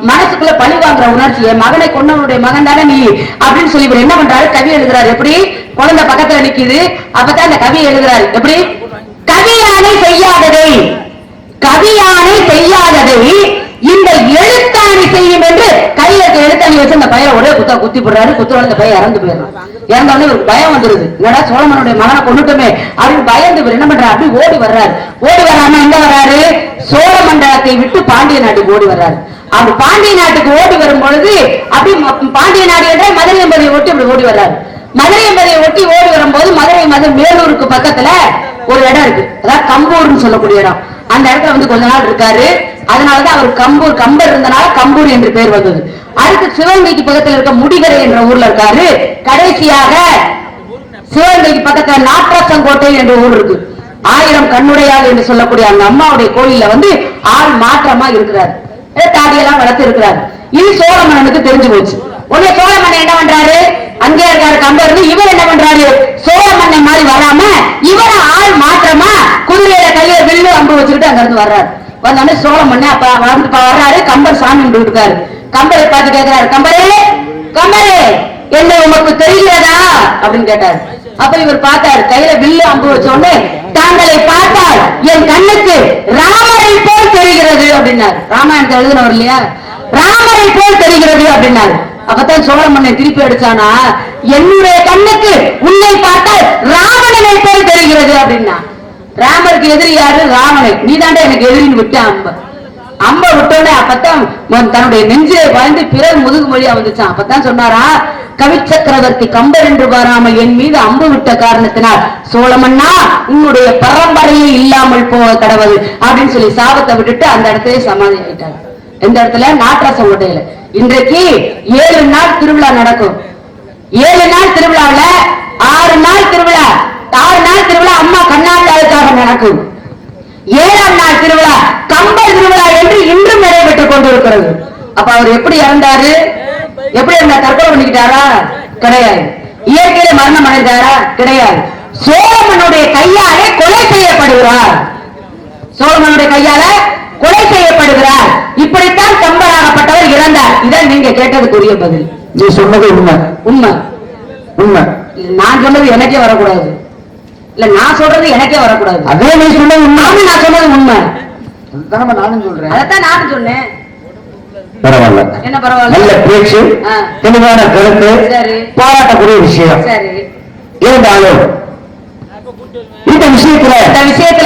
மனசுக்குள்ள பழி வாங்குற உணர்ச்சி, என் மகனை கொன்னவருடைய மகன் தானே நீ அப்படின்னு சொல்லி இவர் என்ன பண்றாரு, கவி எழுதுறாரு. எப்படி, குழந்தை பக்கத்துல நிக்குது, அப்பதான் அந்த கவி எழுதுறாரு. எப்படி, கவியானை செய்யாததை, கவியானை செய்யாததை இந்த எழுத்தாணி செய்யும் என்று கையில எழுத்தாணி வச்சு அந்த பையன் ஒரே குத்தி போடுறாரு. குத்துறோட அந்த பையன் இறந்து போயிடுறான். இறந்தவொடனே இவருக்கு பயம் வந்துருது, என்னடா சோழமனுடைய மகனை கொண்டுட்டோமே அப்படின்னு பயந்து இவர் என்ன பண்றாரு, அப்படி ஓடி வர்றாரு. ஓடி வராம எங்க வர்றாரு, சோழ மண்டலத்தை விட்டு பாண்டிய நாட்டுக்கு ஓடி வர்றாரு. அப்படி பாண்டிய நாட்டுக்கு ஓடி வரும் பொழுது அப்படி பாண்டிய நாடு என்ற மதுரை என்பதை ஒட்டி அப்படி ஓடி வர்றாரு. மதுரை என்பதை ஒட்டி ஓடி வரும்போது மதுரை மேலூருக்கு பக்கத்துல ஒரு இடம் இருக்கு, அதாவது கம்பூர்னு சொல்லக்கூடிய இடம். அந்த இடத்துல வந்து கொஞ்ச நாள் இருக்காரு. அதனாலதான் அவர் கம்பர் இருந்தனால கம்பூர் என்று பெயர் வந்தது. அடுத்து சிவகங்கைக்கு பக்கத்துல இருக்க முடிகரை என்ற ஊர்ல இருக்காரு. கடைசியாக சிவகங்கைக்கு பக்கத்துல நாட்டரசங்கோட்டை என்ற ஊர் இருக்கு. 1000 கண்ணுடையாள் என்று சொல்லக்கூடிய அந்த அம்மாவுடைய கோயில்ல வந்து ஆள் மாற்றமா இருக்கிறார், தாடியெல்லாம் வளர்த்து இருக்கிறார். இது சோழமன்னனுக்கு தெரிஞ்சு போச்சு. உடனே சோழமன்னன் என்ன பண்றாரு, அங்கே இருக்காரு கம்பர், இவர் என்ன பண்றாரு, சோழமன்னன் மாதிரி வராம இவர ஆள் மாற்றமா குதிரையில கையில வில்லு அம்பு வச்சுக்கிட்டு அங்க இருந்து வர்றாரு. வந்தோடனே சோழமன்னன் அப்ப வர்றாரு, கம்பர் சாமி இருக்காரு. கம்பரை பார்த்து கேட்கிறாரு, கம்பரே கம்பரே என்ன உமக்கு தெரிகிறதா அப்படின்னு கேட்டாரு. அப்ப இவர் பார்த்தாரு, கையில வில்லு அம்பு வச்ச உடனே, தாங்களை பார்த்தால் என் கண்ணுக்கு ராமரை போல் தெரிகிறது அப்படின்னாரு. ராமாயணத்தை எழுதினவர் இல்லையா, ராமரை போல் தெரிகிறது அப்படின்னாரு. அப்பதான் சோழமன்னன் திருப்பி அடிச்சானா, என்னுடைய கண்ணுக்கு உன்னை பார்த்தால் ராவணனை போல் தெரிகிறது அப்படின்னா. ராமருக்கு எதிரி யாரு, ராவணை. நீ தாண்டா எனக்கு எதிரின்னு விட்ட அம்ப விட்டோடனே அப்பதான் தன்னுடைய நெஞ்சிலே வாழ்ந்து பிறர் முதுகு மொழியா வந்துச்சான். அப்பதான் சொன்னாரா, கவி சக்கரவர்த்தி கம்பர் என்று பாராமல் என் மீது அம்பு விட்ட காரணத்தினால் சோழமன்னா உன்னுடைய பரம்பரையே இல்லாமல் போக கடவுள் அப்படின்னு சொல்லி சாபத்தை விட்டுட்டு அந்த இடத்திலே சமாதி ஆயிட்டாங்க. எந்த இடத்துல, நாட்டரசங்கோட்டையில. இன்றைக்கு 7 நாள் திருவிழா நடக்கும். 7 நாள் திருவிழாவில 6 நாள் திருவிழா, 6 நாள் திருவிழா அம்மா கண்ணாண்டாளுக்காக நடக்கும். 7ஆம் நாள் திருவிழா கம்பர் திருவிழா என்று இன்றும் நடைபெற்றுக் கொண்டிருக்கிறது. அப்ப அவர் எப்படி இறந்தாரு, எப்படி இருந்தார், தற்கொலை பண்ணிக்கிட்டாரா, கிடையாது. இயற்கையில மரணம் அடைந்தாரா, கிடையாது. சோழமனுடைய கையாலே கொலை செய்யப்படுகிறார். சோழமனுடைய கையால கொலை செய்யப்படுகிறார். இப்படித்தான் கம்பராகப்பட்டவர் இறந்தார். பிறந்தார். இதான் நீங்க கேட்டதுக்குரிய பதில். நீ சொன்னது உண்மை. உண்மை உண்மை. நான் சொன்னது எனக்கே வரக்கூடாது. இல்ல நான் சொல்றது எனக்கே வரக்கூடாது. அதே நீ சொன்னது உண்மை. நான் சொன்னது உண்மை. அதுதான் நானும் சொல்றேன். அதைத்தான் நானும் சொன்னேன். பரவாயில்ல. என்ன பரவாயில்ல? நல்ல பேச்சு, தெளிவான கருத்து, பாராட்டக்கூடிய விஷயம். சரி. இருந்தாலும் இந்த விஷயத்துல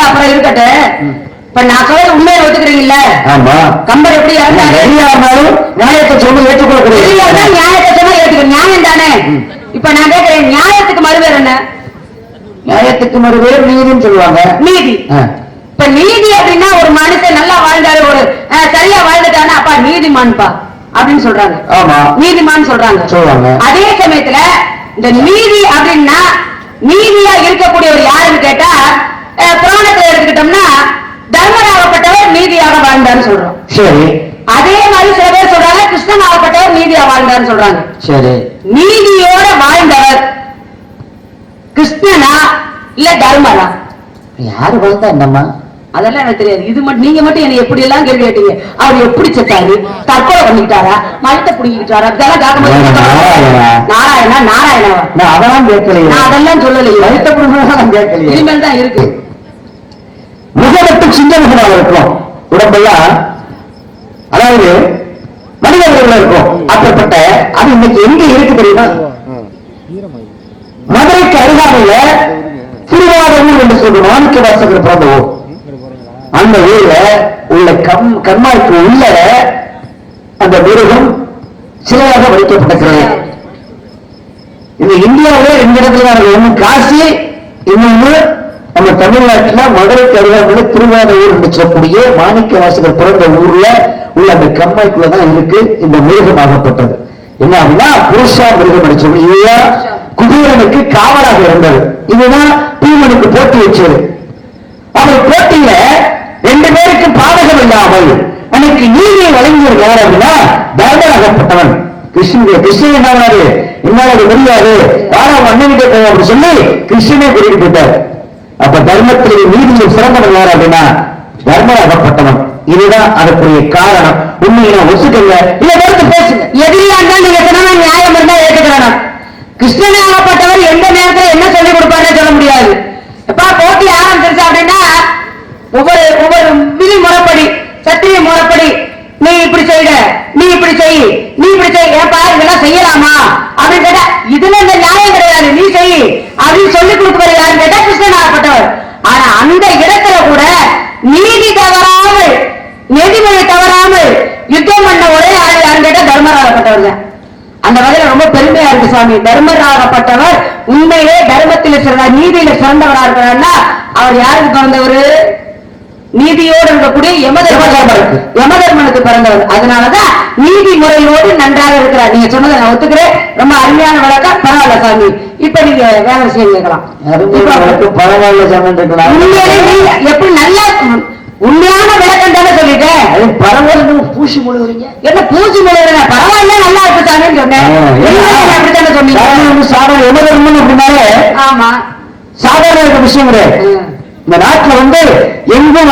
அப்புறம் இருக்கட்டும். இப்ப நான் சொல்றது உண்மையை ஒத்துக்கிறீங்கல்ல? ஆமா. கம்பர் எப்படி இருந்தாலும் நியாயத்தை சொல்லி ஏற்றுக்கொள்ளக்கூடிய நியாயத்தை சொன்னா ஏற்றுக்க நியாயம் தானே. இப்ப நான் கேட்கிறேன், நியாயத்துக்கு மறுபேர் என்ன? நியாயத்துக்கு மறுபேர் நீதின்னு சொல்லுவாங்க. நீதி. இப்ப நீதி அப்படின்னா ஒரு மனுஷன் நல்லா வாழ்ந்தாரு, ஒரு சரியா வாழ்ந்துட்டானா அப்பா நீதிமான்பா அப்படின்னு சொல்றாங்க. ஆமா, நீதிமான் சொல்றாங்க. அதே சமயத்துல இந்த நீதி அப்படின்னா நீதியா இருக்கக்கூடிய ஒரு யாருன்னு கேட்டா புராணத்தை எடுத்துக்கிட்டோம்னா தர்மராகப்பட்டவர் நீதியாக வாழ்ந்தார்னு சொல்றோம். சரி. அதே மாதிரி சில பேர் சொல்றாங்க கிருஷ்ணன் ஆகப்பட்டவர் நீதியா வாழ்ந்தார்னு சொல்றாங்க. சரி. நீதியோட வாழ்ந்தவர் கிருஷ்ணனா இல்ல தர்மரா? யாரு வாழ்ந்தா என்னம்மா அதெல்லாம் எனக்கு தெரியாது. இது மட்டும் நீங்க மட்டும் என்ன எப்படி எல்லாம் கேள்வி கேட்டீங்க. அவர் எப்படி செத்தாரு, தற்கொலை பண்ணிக்கிட்டாரா, மயத்தை புடிக்கிட்டாரா, இதெல்லாம் நாராயணா நாராயணாவா? நான் அதெல்லாம் கேட்கலையே. நான் அதெல்லாம் சொல்லலையே. மயத்தை புடிக்கலாம் கேட்கலையே. இனிமேல் தான் இருக்கு. முகமட்டு சிங்கமுகமாக இருக்கும் உடம்பெல்லாம், அதாவது மனிதர்கள் இருக்கும். அப்படிப்பட்ட அது இன்னைக்கு எங்க இருக்கு தெரியுமா? மதுரைக்கு அருகாமையில திருவாரூர் என்று சொல்ற மாணிக்க வாசகர் பிறந்த ஊர். அந்த ஊர்ல உள்ள கண்மாய்க்கு உள்ள அந்த மிருகம் சிலையாக வைக்கப்பட்டிருக்கிறது. இந்த இந்தியாவிலே 2 இடத்துல தான் இருக்கு. ஒண்ணு காசி, இன்னொன்னு நம்ம தமிழ்நாட்டில் மதுரைக்கு அருகாமையில திருவாரூர் என்று சொல்லக்கூடிய மாணிக்க வாசகர் பிறந்த ஊர்ல உள்ள அந்த கண்மாய்க்குள்ளதான் இருக்கு இந்த மிருகம் ஆகப்பட்டது. என்ன அப்படின்னா புருஷா மிருகம் அடிச்சது. இதுதான் குபேரனுக்கு காவலாக இருந்தது. இதுதான் பீமனுக்கு போட்டி வச்சது. அவர் போட்டியில 2 பேருக்கும் பாதகம் இல்லாமல் அன்னைக்கு நீதியை வழங்கியவர் யார் அப்படின்னா தர்மராகப்பட்டவன். கிருஷ்ணன் என்னாரு என்னால முடியாது வாடா அண்ணன்கிட்ட போவோம் அப்படின்னு சொல்லி கிருஷ்ணனே கூட்டிட்டு போயிட்டார். அப்ப தர்மத்தில் நீதியில் சிறந்தவன் யார் அப்படின்னா தர்மராகப்பட்டவன். இதுதான் அதற்குரிய காரணம். உண்மையை ஒத்துக்கங்க, இல்ல கருத்து பேசுங்க. எதிரியா இருந்தாலும் நீங்க சொன்னா நியாயம் இருந்தா ஏற்றுக்கிறேன். கிருஷ்ணனாகப்பட்டவர் எந்த நேரத்தில் என்ன சொல்லிக் கொடுப்பாருன்னு சொல்ல முடியாது. எப்ப போட்டி ஆரம்பிச்சிருச்சு அப்படின்னா ஒவ்வொரு விதி முறைப்படி சத்திரிய முறைப்படி நீ இப்படி செய்ய, நீ இப்படி செய், நீ இப்படி செய், ஏப்பா இதெல்லாம் செய்யலாமா அப்படின்னு கேட்டா இதுல இந்த நியாயம் கிடையாது, நீ செய் அப்படின்னு சொல்லிக் கொடுப்பவர் யாருன்னு கேட்டா கிருஷ்ணனாகப்பட்டவர். ஆனா அந்த இடத்துல கூட நீதி தவறாமல் நெறிமுறை தவறாமல் யுத்தம் பண்ண ஒரே ஆள் யாருன்னு கேட்டா தர்மராகப்பட்டவர் தான். அந்த வகையில ரொம்ப பெருமையா இருக்கு சுவாமி. தர்மராகப்பட்டவர் உண்மையிலே தர்மத்தில் சிறந்த நீதியில சிறந்தவரா இருக்கிறார்னா அவர் யாருக்கு பிறந்தவர்? நீதியோடு இருக்கக்கூடிய யமதர்மனுக்கு பிறந்தவர். அதனாலதான் நீதி முறையோடு நன்றாக இருக்கிறார். நீங்க சொன்னதை நான் ஒத்துக்கிறேன். ரொம்ப அருமையான விளக்கம். பரவாயில்ல சாமி. இப்ப நீங்க வேற விஷயம் கேட்கலாம். பரவாயில்ல சாமி. எப்படி நல்லா உண்மையான விளக்கம் தானே சொல்லிட்டேன். பரவாயில்ல பூசி முழுகிறீங்க. என்ன பூசி முழுகிறேன்? பரவாயில்ல நல்லா இருக்கு சாமின்னு சொன்னேன். அப்படித்தானே சொன்னீங்க. சாதாரண யமதர்மன் அப்படின்னாலே ஆமா சாதாரண விஷயம் கிடையாது. இந்த நாட்டுல எங்கும்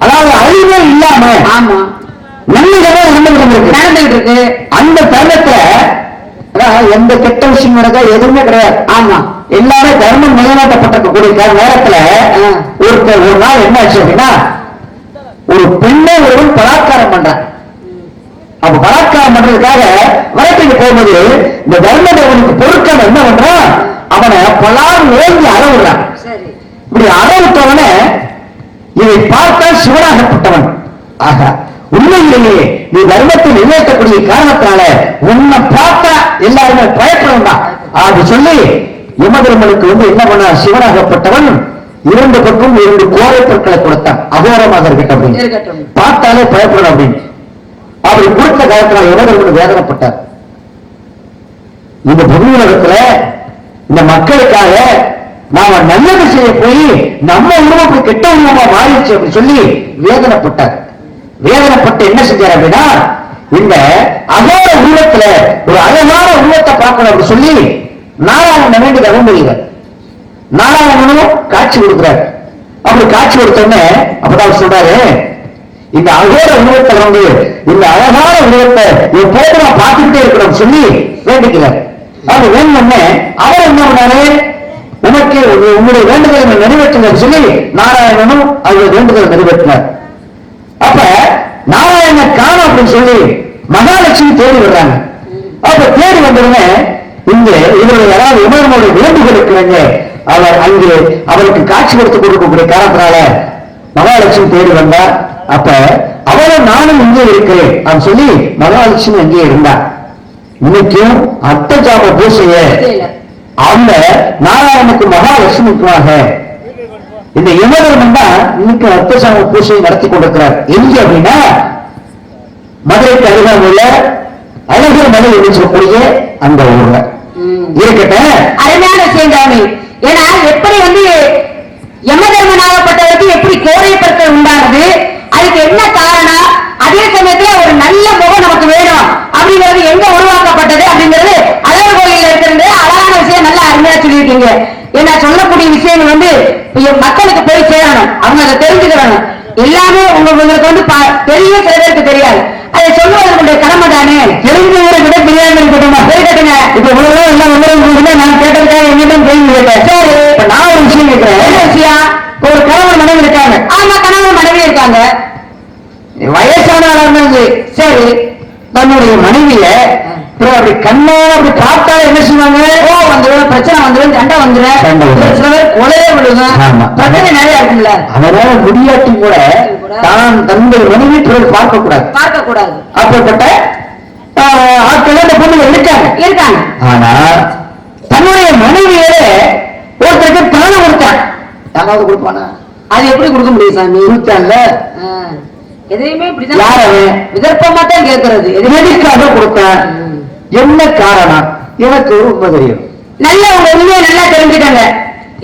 அதாவது அழிவே இல்லாம ஆமா நன்மைகள் நடந்துகிட்டு இருக்கு. அந்த தருணத்துல எந்த கெட்ட விஷயம் நடக்க எதுவுமே கிடையாது. ஆமா எல்லாமே தர்மம் நிலைநாட்டப்பட்டிருக்கக்கூடிய நேரத்துல ஒரு நாள் என்ன ஆச்சு அப்படின்னா ஒரு பெண்ணை ஒருவன் பலாத்காரம் பண்றான். அப்ப பலாத்காரம் பண்றதுக்காக வழக்குக்கு போகும்போது இந்த தர்ம தேவனுக்கு பொருட்கள் என்ன பண்றான், அவனை பலார் ஓங்கி அளவுறான். இப்படி அளவுட்டவன இதை பார்த்தால் சிவனாகப்பட்டவன். ஆகா உண்மையிலேயே நீ தர்மத்தை நிலைநாட்டக்கூடிய காரணத்தினால உன்னை பார்த்தா எல்லாருமே பயப்படும் தான் அப்படி சொல்லி யமதர்மனுக்கு என்ன பண்ண சிவனாகப்பட்டவன் 2 பக்கம் 2 கோரை பொருட்களை கொடுத்தான். அகோரமாக இருக்கட்டும் அப்படின்னு பார்த்தாலே பயப்படும் அப்படின்னு அப்படி கொடுத்த காலத்தினால் யமதர்மன் வேதனைப்பட்டார். இந்த பூமி உலகத்துல இந்த மக்களுக்காக நாம நல்லது செய்ய போய் நம்ம உருவம் கெட்ட உருவமா மாறிடுச்சு அப்படின்னு சொல்லி வேதனைப்பட்டார். வேதனைப்பட்டு என்ன செஞ்சார் அப்படின்னா இந்த அகோர உருவத்துல ஒரு அழகான உருவத்தை பார்க்கணும் அப்படின்னு சொல்லி நாராயணன் வேண்டி தவம் செய்கிறார். நாராயணனும் காட்சி கொடுக்கிறார். அப்படி காட்சி கொடுத்தோடனே அப்பதான் சொல்றாரு, இந்த அகோர உருவத்தை வந்து இந்த அழகான உருவத்தை எப்போது நான் பார்த்துக்கிட்டே இருக்கணும் சொல்லி வேண்டிக்கிறார். அது வேணும்னே அவர் என்ன பண்ணாரு, உனக்கு உங்களுடைய வேண்டுதலை நிறைவேற்றுங்க சொல்லி நாராயணனும் அவருடைய வேண்டுதலை நிறைவேற்றினார். அப்ப நாராயண காண அப்படின்னு சொல்லி மகாலட்சுமி தேடி வர்றாங்க. அப்ப தேடி வந்ததுமே இங்கே இவருடைய யாராவது உணர்வுடைய வேண்டுகளுக்கு அவர் அங்கே அவருக்கு காட்சி கொடுத்து கொடுக்கக்கூடிய காரணத்தினால மகாலட்சுமி தேடி வந்தா. அப்ப அவரும் நானும் இங்கே இருக்கிறேன் அப்படின்னு சொல்லி மகாலட்சுமி அங்கே இருந்தார். இன்னைக்கும் அர்த்தஜாப பூசைய அந்த நாராயணுக்கு மகாலட்சுமிக்குமாக இந்த யமதர்மன் தான் இன்னைக்கு அர்த்தஜாப பூசையை நடத்தி கொண்டிருக்கிறார். எங்க அப்படின்னா மதுரைக்கு அருகாமையில அழகிய மலை என்று சொல்லக்கூடிய அந்த ஊர்ல இருக்கட்டும். அருமையான விஷயம். ஏன்னா எப்படி வந்து யமதர்மனாகப்பட்டவருக்கு எப்படி கோரை பற்கள் உண்டானது, அதுக்கு என்ன காரணம், அதே சமயத்துல ஒரு நல்ல முகம் நமக்கு வேணும் அப்படிங்கிறது எங்க உருவாக்கப்பட்டது அப்படிங்கிறது அழகர் கோயில இருக்கிறது அழகான விஷயம். நல்லா அருமையா சொல்லியிருக்கீங்க. ஏன்னா சொல்லக்கூடிய விஷயங்கள் வந்து மக்களுக்கு போய் சேரணும், அவங்க அதை தெரிஞ்சுக்கணும். எல்லாமே உங்களுக்கு வந்து பெரிய சில பேருக்கு தெரியாது, அதை சொல்லுவதற்குடைய கடமை தானே. தெரிஞ்சவரை விட தெரியாம இருக்கட்டுமா? கேட்டுங்க. இப்ப உலகம் எல்லாம் உங்களை நான் கேட்டதுக்காக என்னிடம் கேள்வி கேட்டேன். சரி, இப்ப நான் ஒரு விஷயம் கேட்கிறேன். என்ன விஷயம்? ஒரு கணவன் மனைவி இருக்காங்க. ஆமா, கணவன் மனைவி இருக்காங்க. வயசான சரி, தன்னுடைய மனைவிய அப்படி கண்ணா அப்படி பார்த்தா என்ன செய்வாங்க? வந்துடும், பிரச்சனை வந்துடும், சண்டை வந்துடும், சில பேர் கொலையே விடுங்க, பிரச்சனை நிறைய இருக்கும்ல. அதனால முடியாட்டி கூட தான் தன்னுடைய மனைவி பார்க்க கூடாது. அப்படிப்பட்ட ஆட்கள் அந்த பொண்ணுங்க இருக்காங்க. ஆனா தன்னுடைய மனைவியே ஒருத்தருக்கு பணம் கொடுத்தான். யாராவது கொடுப்பானா? அது எப்படி கொடுக்க முடியும் சாமி? கொடுத்தான்ல. எதையுமே இப்படிதான் விதர்ப்பமா தான் கேட்கறது. எதுக்காக கொடுத்தான், என்ன காரணம்? எனக்கு ஒரு உண்மை தெரியும். நல்ல உங்க உண்மையை நல்லா தெரிஞ்சுக்கங்க.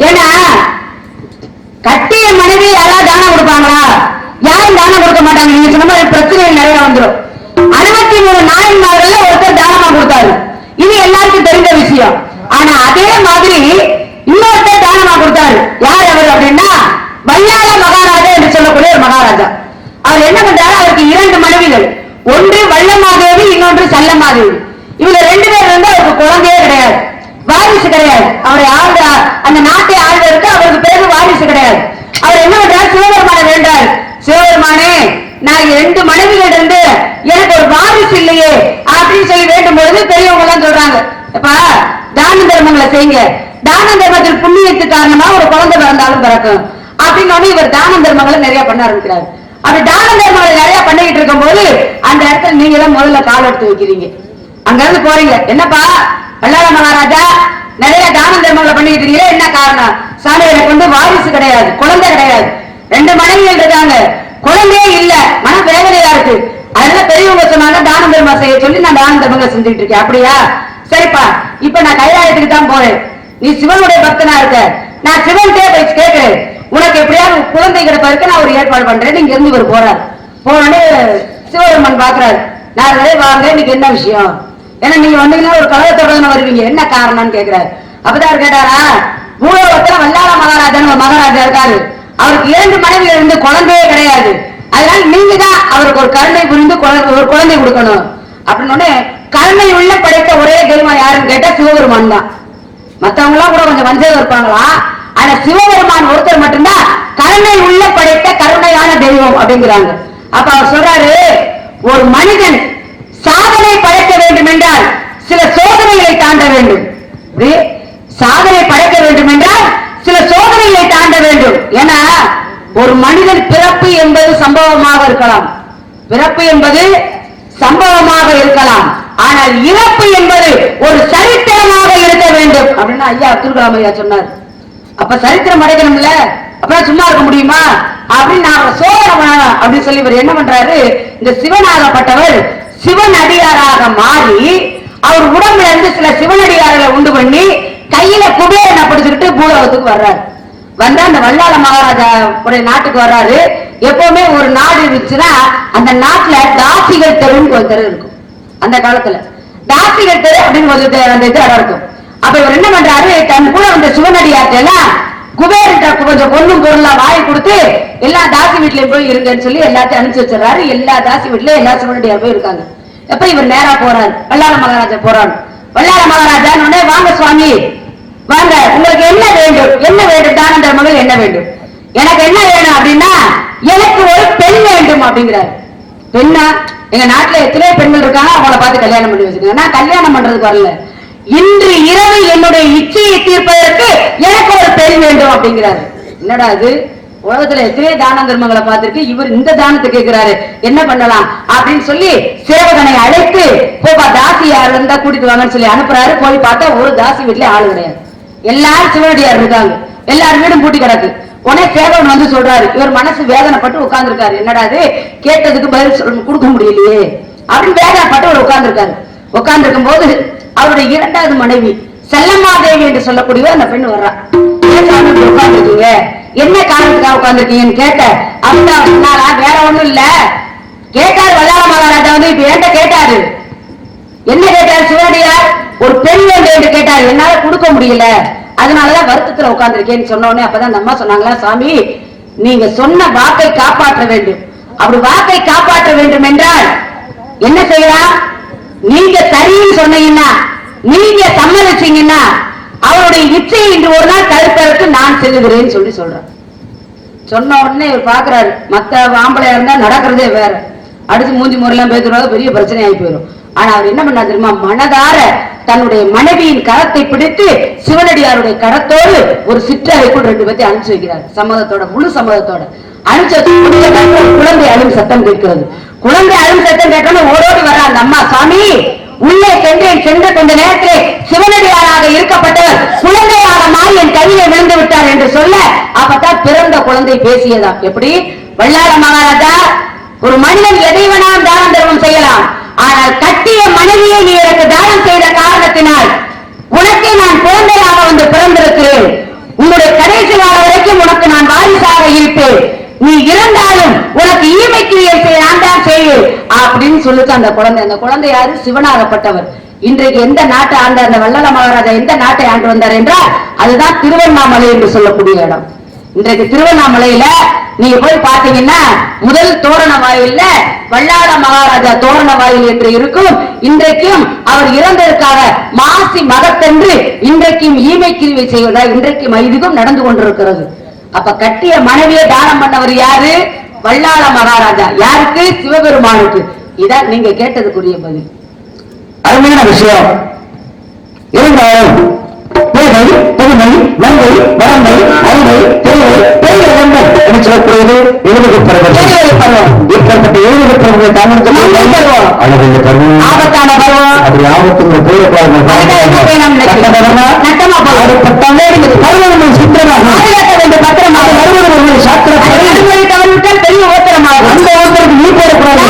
ஏன்னா கட்டிய மனைவி யாராவது தானம் கொடுப்பாங்களா? யாரும் தானம் கொடுக்க மாட்டாங்க. நீங்க சொன்ன மாதிரி பிரச்சனைகள் நிறைய வந்துடும். 63 நாயன்மார்கள் ஒருத்தர் தானமா கொடுத்தாரு, இது எல்லாருக்கும் தெரிந்த விஷயம். ஆனா அதே மாதிரி இன்னொருத்தர் தானமா கொடுத்தாரு. யார் அவர் அப்படின்னா வல்லாள மகாராஜா என்று சொல்லக்கூடிய ஒரு மகாராஜா. அவர் என்ன பண்றாரு, அவருக்கு 2 மனைவிகள், ஒன்று வல்லமாதேவி, இன்னொன்று சல்லமாதேவி. இவங்க 2 பேர் வந்து அவருக்கு குழந்தையே கிடையாது, வாரிசு கிடையாது. அவரை அந்த நாட்டை ஆள்வதற்கு அவருக்கு பேரு வாரிசு கிடையாது. அவர் என்ன பண்றாரு, சிவபெருமானை வேண்டாரு. சிவபெருமானே, நான் 2 மனைவிகள் இருந்து எனக்கு ஒரு வாரிசு இல்லையே அப்படின்னு சொல்லி வேண்டும் பொழுது பெரியவங்க எல்லாம் சொல்றாங்க, அப்பா தான தர்மங்களை செய்யுங்க, தான தர்மத்தில் புண்ணியத்துக்கு காரணமா ஒரு குழந்தை பிறந்தாலும் பிறக்கும் அப்படின்னு இவர் தான தர்மங்களை நிறைய பண்ண ஆரம்பிக்கிறார். அப்படி தான தர்மங்களை நிறைய பண்ணிக்கிட்டு இருக்கும் போது அந்த இடத்துல நீங்க தான் முதல்ல கால் எடுத்து வைக்கிறீங்க. அங்க இருந்து போறீங்க, என்னப்பா வல்லாள மகாராஜா நிறைய தான தர்மங்களை பண்ணிக்கிட்டு இருக்கீங்க, என்ன காரணம்? சாமி, எனக்கு வந்து வாரிசு கிடையாது, குழந்தை கிடையாது, 2 மனைவிகள் இருக்காங்க, குழந்தையே இல்ல, மன வேதனையா இருக்கு. அதனால பெரியவங்க சொன்னாங்க தான தர்மம் செய்ய சொல்லி நான் தான தர்மங்களை செஞ்சுட்டு இருக்கேன். அப்படியா? சரிப்பா, இப்ப நான் கைலாயத்துக்கு தான் போறேன், நீ சிவனுடைய பக்தனா இருக்க, நான் சிவன்கிட்டே போய் கேட்கிறேன், உனக்கு எப்படியாவது குழந்தை கிடைப்பதற்கு நான் ஒரு ஏற்பாடு பண்றேன். இங்க இருந்து இவர் போறார். போனோடனே சிவபெருமான் பாக்குறாரு, நான் வாங்க, இன்னைக்கு என்ன விஷயம்? ஏன்னா நீங்க வந்தீங்கன்னா ஒரு கழகத்தோட வருவீங்க, என்ன காரணம்னு கேட்கிறாரு. அப்பதான் கேட்டாரா, பூலோகத்துல வல்லாள மகாராஜான்னு ஒரு மகாராஜா இருக்காரு, அவருக்கு 2 மனைவிகள் இருந்து குழந்தையே கிடையாது, அதனால நீங்க தான் அவருக்கு ஒரு கருணை புரிந்து ஒரு குழந்தை கொடுக்கணும் அப்படின்னு. கருணை உள்ள படைத்த ஒரே தெய்வம் யாருன்னு கேட்டா சிவபெருமான் தான். மத்தவங்க எல்லாம் கூட கொஞ்சம் வஞ்சகம் இருப்பாங்களா, ஆனா சிவபெருமான் ஒருத்தர் மட்டும்தான் கருணை உள்ள படைத்த கருணையான தெய்வம் அப்படிங்கிறாங்க. அப்ப அவர் சொல்றாரு, ஒரு மனிதன் சாதனை படைக்க வேண்டும் என்றால் சில சோதனைகளை தாண்ட வேண்டும். சாதனை படைக்க வேண்டும் என்றால் சில சோதனைகளை தாண்ட வேண்டும். ஏன்னா ஒரு மனிதன் பிறப்பு என்பது சம்பவமாக இருக்கலாம், பிறப்பு என்பது சம்பவமாக இருக்கலாம், ஆனால் இறப்பு என்பது ஒரு சரித்திரமாக இருக்க வேண்டும் அப்படின்னு ஐயா அப்துல் கலாம் ஐயா சொன்னார். அப்ப சரித்திரம் அடைக்கணும்ல, அப்பதான் சும்மா இருக்க முடியுமா அப்படின்னு நான் சோதனை பண்ணணும் அப்படின்னு சொல்லி இவர் என்ன பண்றாரு, இந்த சிவனாகப்பட்டவர் சிவனடியாராக மாறி அவர் உடம்புல இருந்து சில சிவனடியார்களை உண்டு பண்ணி கையில குபேரனை பிடிச்சுக்கிட்டு பூலோகத்துக்கு வர்றாரு. வந்தா அந்த வல்லாள மகாராஜா நாட்டுக்கு வர்றாரு. எப்பவுமே ஒரு நாடு இருந்துச்சுன்னா அந்த நாட்டுல தாசிகள் தெருன்னு ஒரு தெரு இருக்கும். அந்த காலத்துல தாசிகள் தெரு அப்படின்னு ஒரு அந்த இது இடம் இருக்கும். அப்ப இவர் என்ன பண்றாரு, தன் கூட வந்த சிவனடியார்ட்ட எல்லாம் குபேரன்ட்ட கொஞ்சம் பொண்ணும் பொருளா வாங்கி கொடுத்து எல்லா தாசி வீட்லயும் போய் இருங்கன்னு சொல்லி எல்லாத்தையும் அனுப்பிச்சு வச்சிடறாரு. எல்லா தாசி வீட்லயும் எல்லா சிவனடியார் போய் இருக்காங்க. எப்ப இவர் நேரா போறாரு, வல்லாள மகாராஜா போறாரு. வல்லாள மகாராஜா உடனே, வாங்க சுவாமி வாங்க, உங்களுக்கு என்ன வேண்டும், என்ன வேண்டும், தானந்தர் மகள் என்ன வேண்டும்? எனக்கு என்ன வேணும் அப்படின்னா, எனக்கு ஒரு பெண் வேண்டும் அப்படிங்கிறார். பெண்ணா? எங்க நாட்டுல எத்தனையோ பெண்கள் இருக்காங்க, அவங்கள பார்த்து கல்யாணம் பண்ணி வச்சுக்கோங்க. நான் கல்யாணம் பண்றதுக்கு வரல, இன்று இரவு என்னுடைய இச்சையை தீர்ப்பதற்கு எனக்கு ஒரு பெண் வேண்டும் அப்படிங்கிறாரு. என்னடா இது, உலகத்துல எத்தனையோ தான தர்மங்களை பார்த்திருக்கு, இவர் இந்த தானத்தை கேட்கிறாரு, என்ன பண்ணலாம் அப்படின்னு சொல்லி சேவகனை அழைத்து, போப்பா தாசி யார் இருந்தா கூட்டிட்டு வாங்கன்னு சொல்லி அனுப்புறாரு. போய் பார்த்தா ஒரு தாசி வீட்டுல ஆளு கிடையாது, எல்லாரும் சிவனடியார் இருக்காங்க, எல்லாரும் வீடும் பூட்டி கிடக்கு. உடனே சேவகன் வந்து சொல்றாரு, இவர் மனசு வேதனைப்பட்டு உட்கார்ந்து இருக்காரு. என்னடா அது, கேட்டதுக்கு பதில் கொடுக்க முடியலையே அப்படின்னு வேதனைப்பட்டு அவர் உட்கார்ந்து இருக்காரு. உட்கார்ந்து இருக்கும் போது அவருடைய இரண்டாவது மனைவி செல்லம்மாதேவி என்று சொல்லக்கூடிய அந்த பெண் வர்றா. உட்கார்ந்து இருக்கீங்க, என்ன காரணத்துக்காக உட்கார்ந்து இருக்கீங்கன்னு கேட்ட, அப்படின்னா வேற ஒண்ணும் இல்ல, கேட்டாரு வல்லாள மகாராஜா வந்து இப்ப என்கிட்ட கேட்டாரு. என்ன கேட்டாரு சிவனடியார்? ஒரு பெண் வேண்டும் என்று கேட்டார். என்னால கொடுக்க முடியல, அதனாலதான் வருத்தத்துல உட்கார்ந்து இருக்கேன்னு சொன்ன உடனே அப்பதான் அந்த அம்மா சொன்னாங்களா, சாமி நீங்க சொன்ன வாக்கை காப்பாற்ற வேண்டும். அப்படி வாக்கை காப்பாற்ற வேண்டும் என்றால் என்ன செய்யலாம்? நீங்க சரின்னு சொன்னீங்கன்னா, நீங்க சம்மதிச்சீங்கன்னா அவருடைய இச்சையை இன்று ஒரு நாள் தடுப்பதற்கு நான் செல்லுகிறேன்னு சொல்லி சொல்றேன். சொன்ன உடனே இவர் பாக்குறாரு, மத்த ஆம்பளையா இருந்தா நடக்கிறதே வேற, அடுத்து மூஞ்சி முறையெல்லாம் பேசுறது பெரிய பிரச்சனை ஆகி போயிடும். ஆனா அவர் என்ன பண்ணா தெரியுமா, மனதார தன்னுடைய மனைவியின் கரத்தை பிடித்து சிவனடியாருடைய கரத்தோடு ஒரு சிற்றறைக்குள் 2 பேர்த்தை அனுப்பிச்சு வைக்கிறார். சம்மதத்தோட, முழு சம்மதத்தோட அனுப்பிச்சு குழந்தை அழும் சத்தம் கேட்கிறது. குழந்தை அழும் சத்தம் கேட்டோன்னு ஓடோடி வர அந்த அம்மா, சாமி உள்ளே சென்றேன், சென்ற கொஞ்ச நேரத்திலே சிவனடியாராக இருக்கப்பட்டவர் குழந்தையாக மாறி என் கையிலே விழுந்து விட்டார் என்று சொல்ல, அப்பதான் பிறந்த குழந்தை பேசியதாம். எப்படி? வல்லாள மகாராஜா, ஒரு மனிதன் எதை வேணாலும் தான தர்மம் செய்யலாம், ஆனால் கட்டிய மனைவியை நீ எனக்கு தானம் செய்த காரணத்தினால் உனக்கே நான் குழந்தையாக வந்து பிறந்திருக்கிறேன். உன்னுடைய கடைசி கால வரைக்கும் உனக்கு நான் வாரிசாக இருப்பேன். நீ இறந்தாலும் உனக்கு ஈமைக்கிரியை நான் தான் செய்வேன் அப்படின்னு சொல்லிட்டு அந்த குழந்தை. அந்த குழந்தை யாரு? சிவனாகப்பட்டவர். இன்றைக்கு எந்த நாட்டை ஆண்ட அந்த வல்லாள மகாராஜா எந்த நாட்டை ஆண்டு வந்தார் என்றால் அதுதான் திருவண்ணாமலை என்று சொல்லக்கூடிய இடம். இன்றைக்கு திருவண்ணாமலையில நீங்க போய் பாத்தீங்கன்னா முதல் தோரண வாயில்ல வல்லாள மகாராஜா தோரண வாயில் என்று இருக்கும். இன்றைக்கும் அவர் இறந்ததற்காக மாசி மகத்தன்று இன்றைக்கும் ஈமை கிரிவை செய்வதா இன்றைக்கும் இதுவும் நடந்து கொண்டிருக்கிறது. அப்ப கட்டிய மனைவியை தானம் பண்ணவர் யாரு? வல்லாள மகாராஜா. யாருக்கு? சிவபெருமானுக்கு. இதான் நீங்க கேட்டதுக்குரிய பதில். அருமையான விஷயம். இருந்தாலும் பேதை, பெருமை, நன்மை, வளமை, அறிவை, தெளிவை, பெரிய நன்மை என்று சொல்லக்கூடியது எழுபது பருவம். இப்படிப்பட்ட 70 பருவங்களை தாமதம் அழகிய பருவம், ஆபத்தான பருவம். அப்படி ஆபத்துங்களை போயிடக்கூடாது. பருவங்கள் சுத்தமாக பத்திரமாக வருவது சாத்திரப்படி பெரிய ஓத்திரமாக அந்த ஓத்திரத்துக்கு நீ போடக்கூடாது.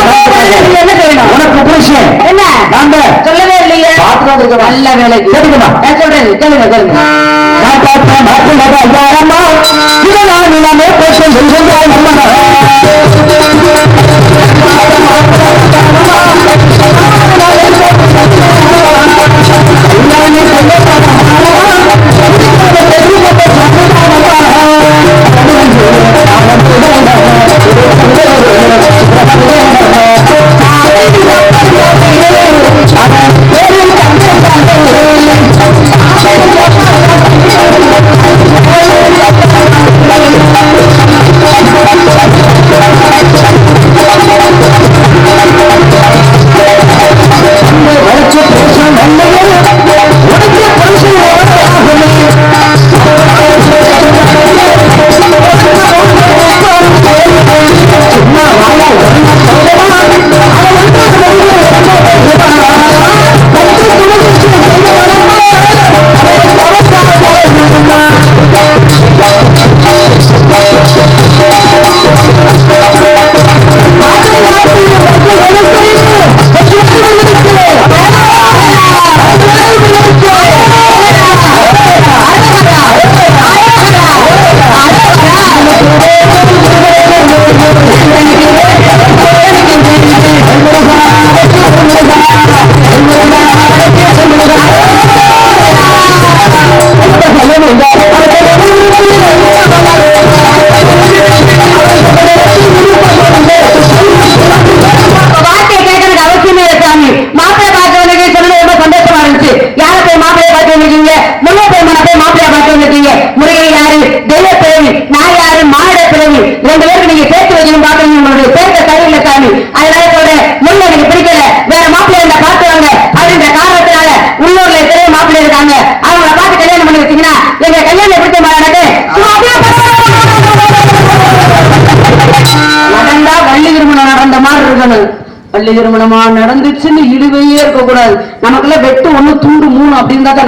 என்ன செய்யணும்? உனக்கு புருஷன் என்ன நாங்க சொல்லவே இல்லையே, நல்ல வேலை கேட்டுக்கமா சொல்றேன். கேளுங்க கேளுங்க. நான் பார்த்தேன் மாப்பிள்ளை ஐயாரம்மா இதனால் நாமே பேசும் சொல்றாங்க. திருமணம் நடந்த மாதிரி இருக்கணும். பள்ளி திருமணமா நடந்துச்சுன்னு இழுவையே இருக்க கூடாது. நமக்குள்ள வெட்டு 1 துண்டு 3 அப்படின்னு தான்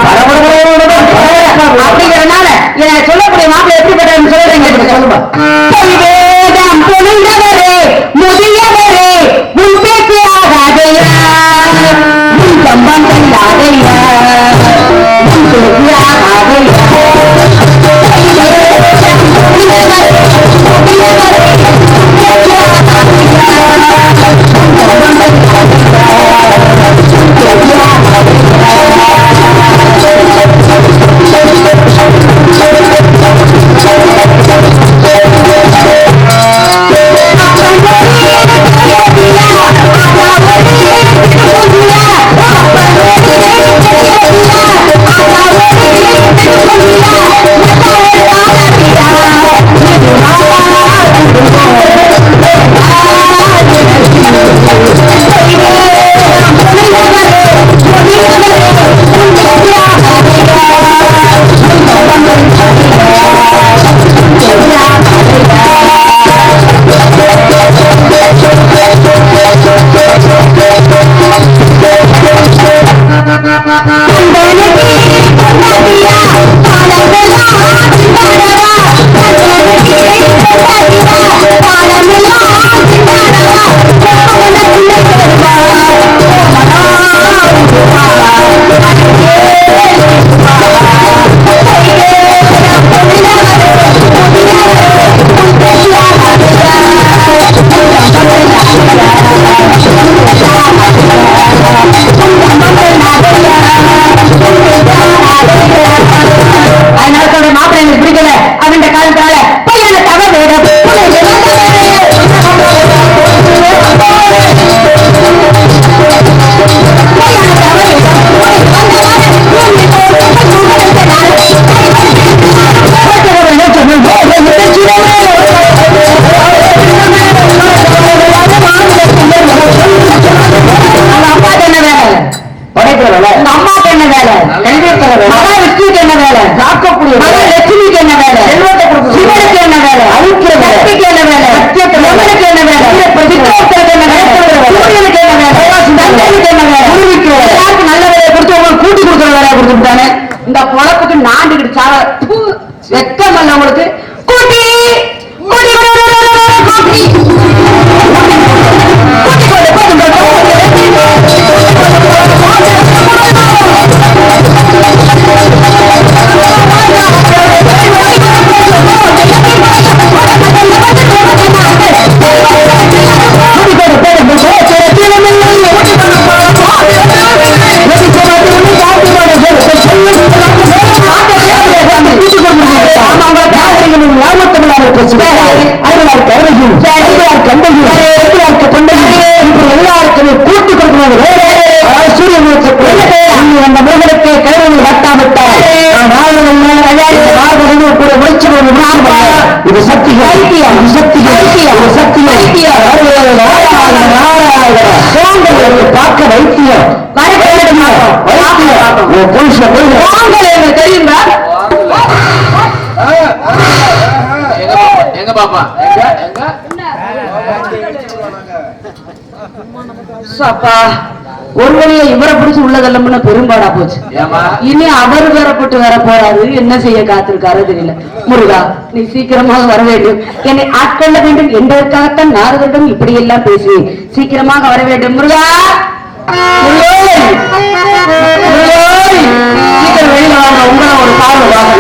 அப்படிங்கறதுனால என்ன சொல்லக்கூடிய மாப்பிள்ளை எப்படிப்பட்டதுன்னு சொல்லுங்க. முதியவரே உன் பேச்சு ஆகாதையா, உன் சம்பந்தம் ஆகையா, உன் பேச்சு ஆகாதையா. இந்த பொழப்புக்கு நாண்டுகிட்டு வெக்கமல்ல உங்களுக்கு. கூட்டி எல்லாருக்குமே கூட்டு கொடுக்கணும். அந்த முருகனுக்கு கைது கட்டாவிட்டால் இது சக்தி பார்க்க வைத்தியம் தெரியுங்களா? எங்க பாப்பா ஒரு வழியா இவரை பிடிச்சு உள்ளதெல்லாம் பெரும்பாடா போச்சு. இனி அவர் வரப்பட்டு வர போறாரு. என்ன செய்ய காத்திருக்காரு தெரியல. முருகா, நீ சீக்கிரமாக வர வேண்டும். என்னை ஆட்கொள்ள வேண்டும் என்பதற்காகத்தான் நாரதரிடம் இப்படி எல்லாம் பேசி சீக்கிரமாக வர வேண்டும். முருகா, சீக்கிரம் வெளியில வாங்க. உங்களை ஒரு பார்வை வாங்க.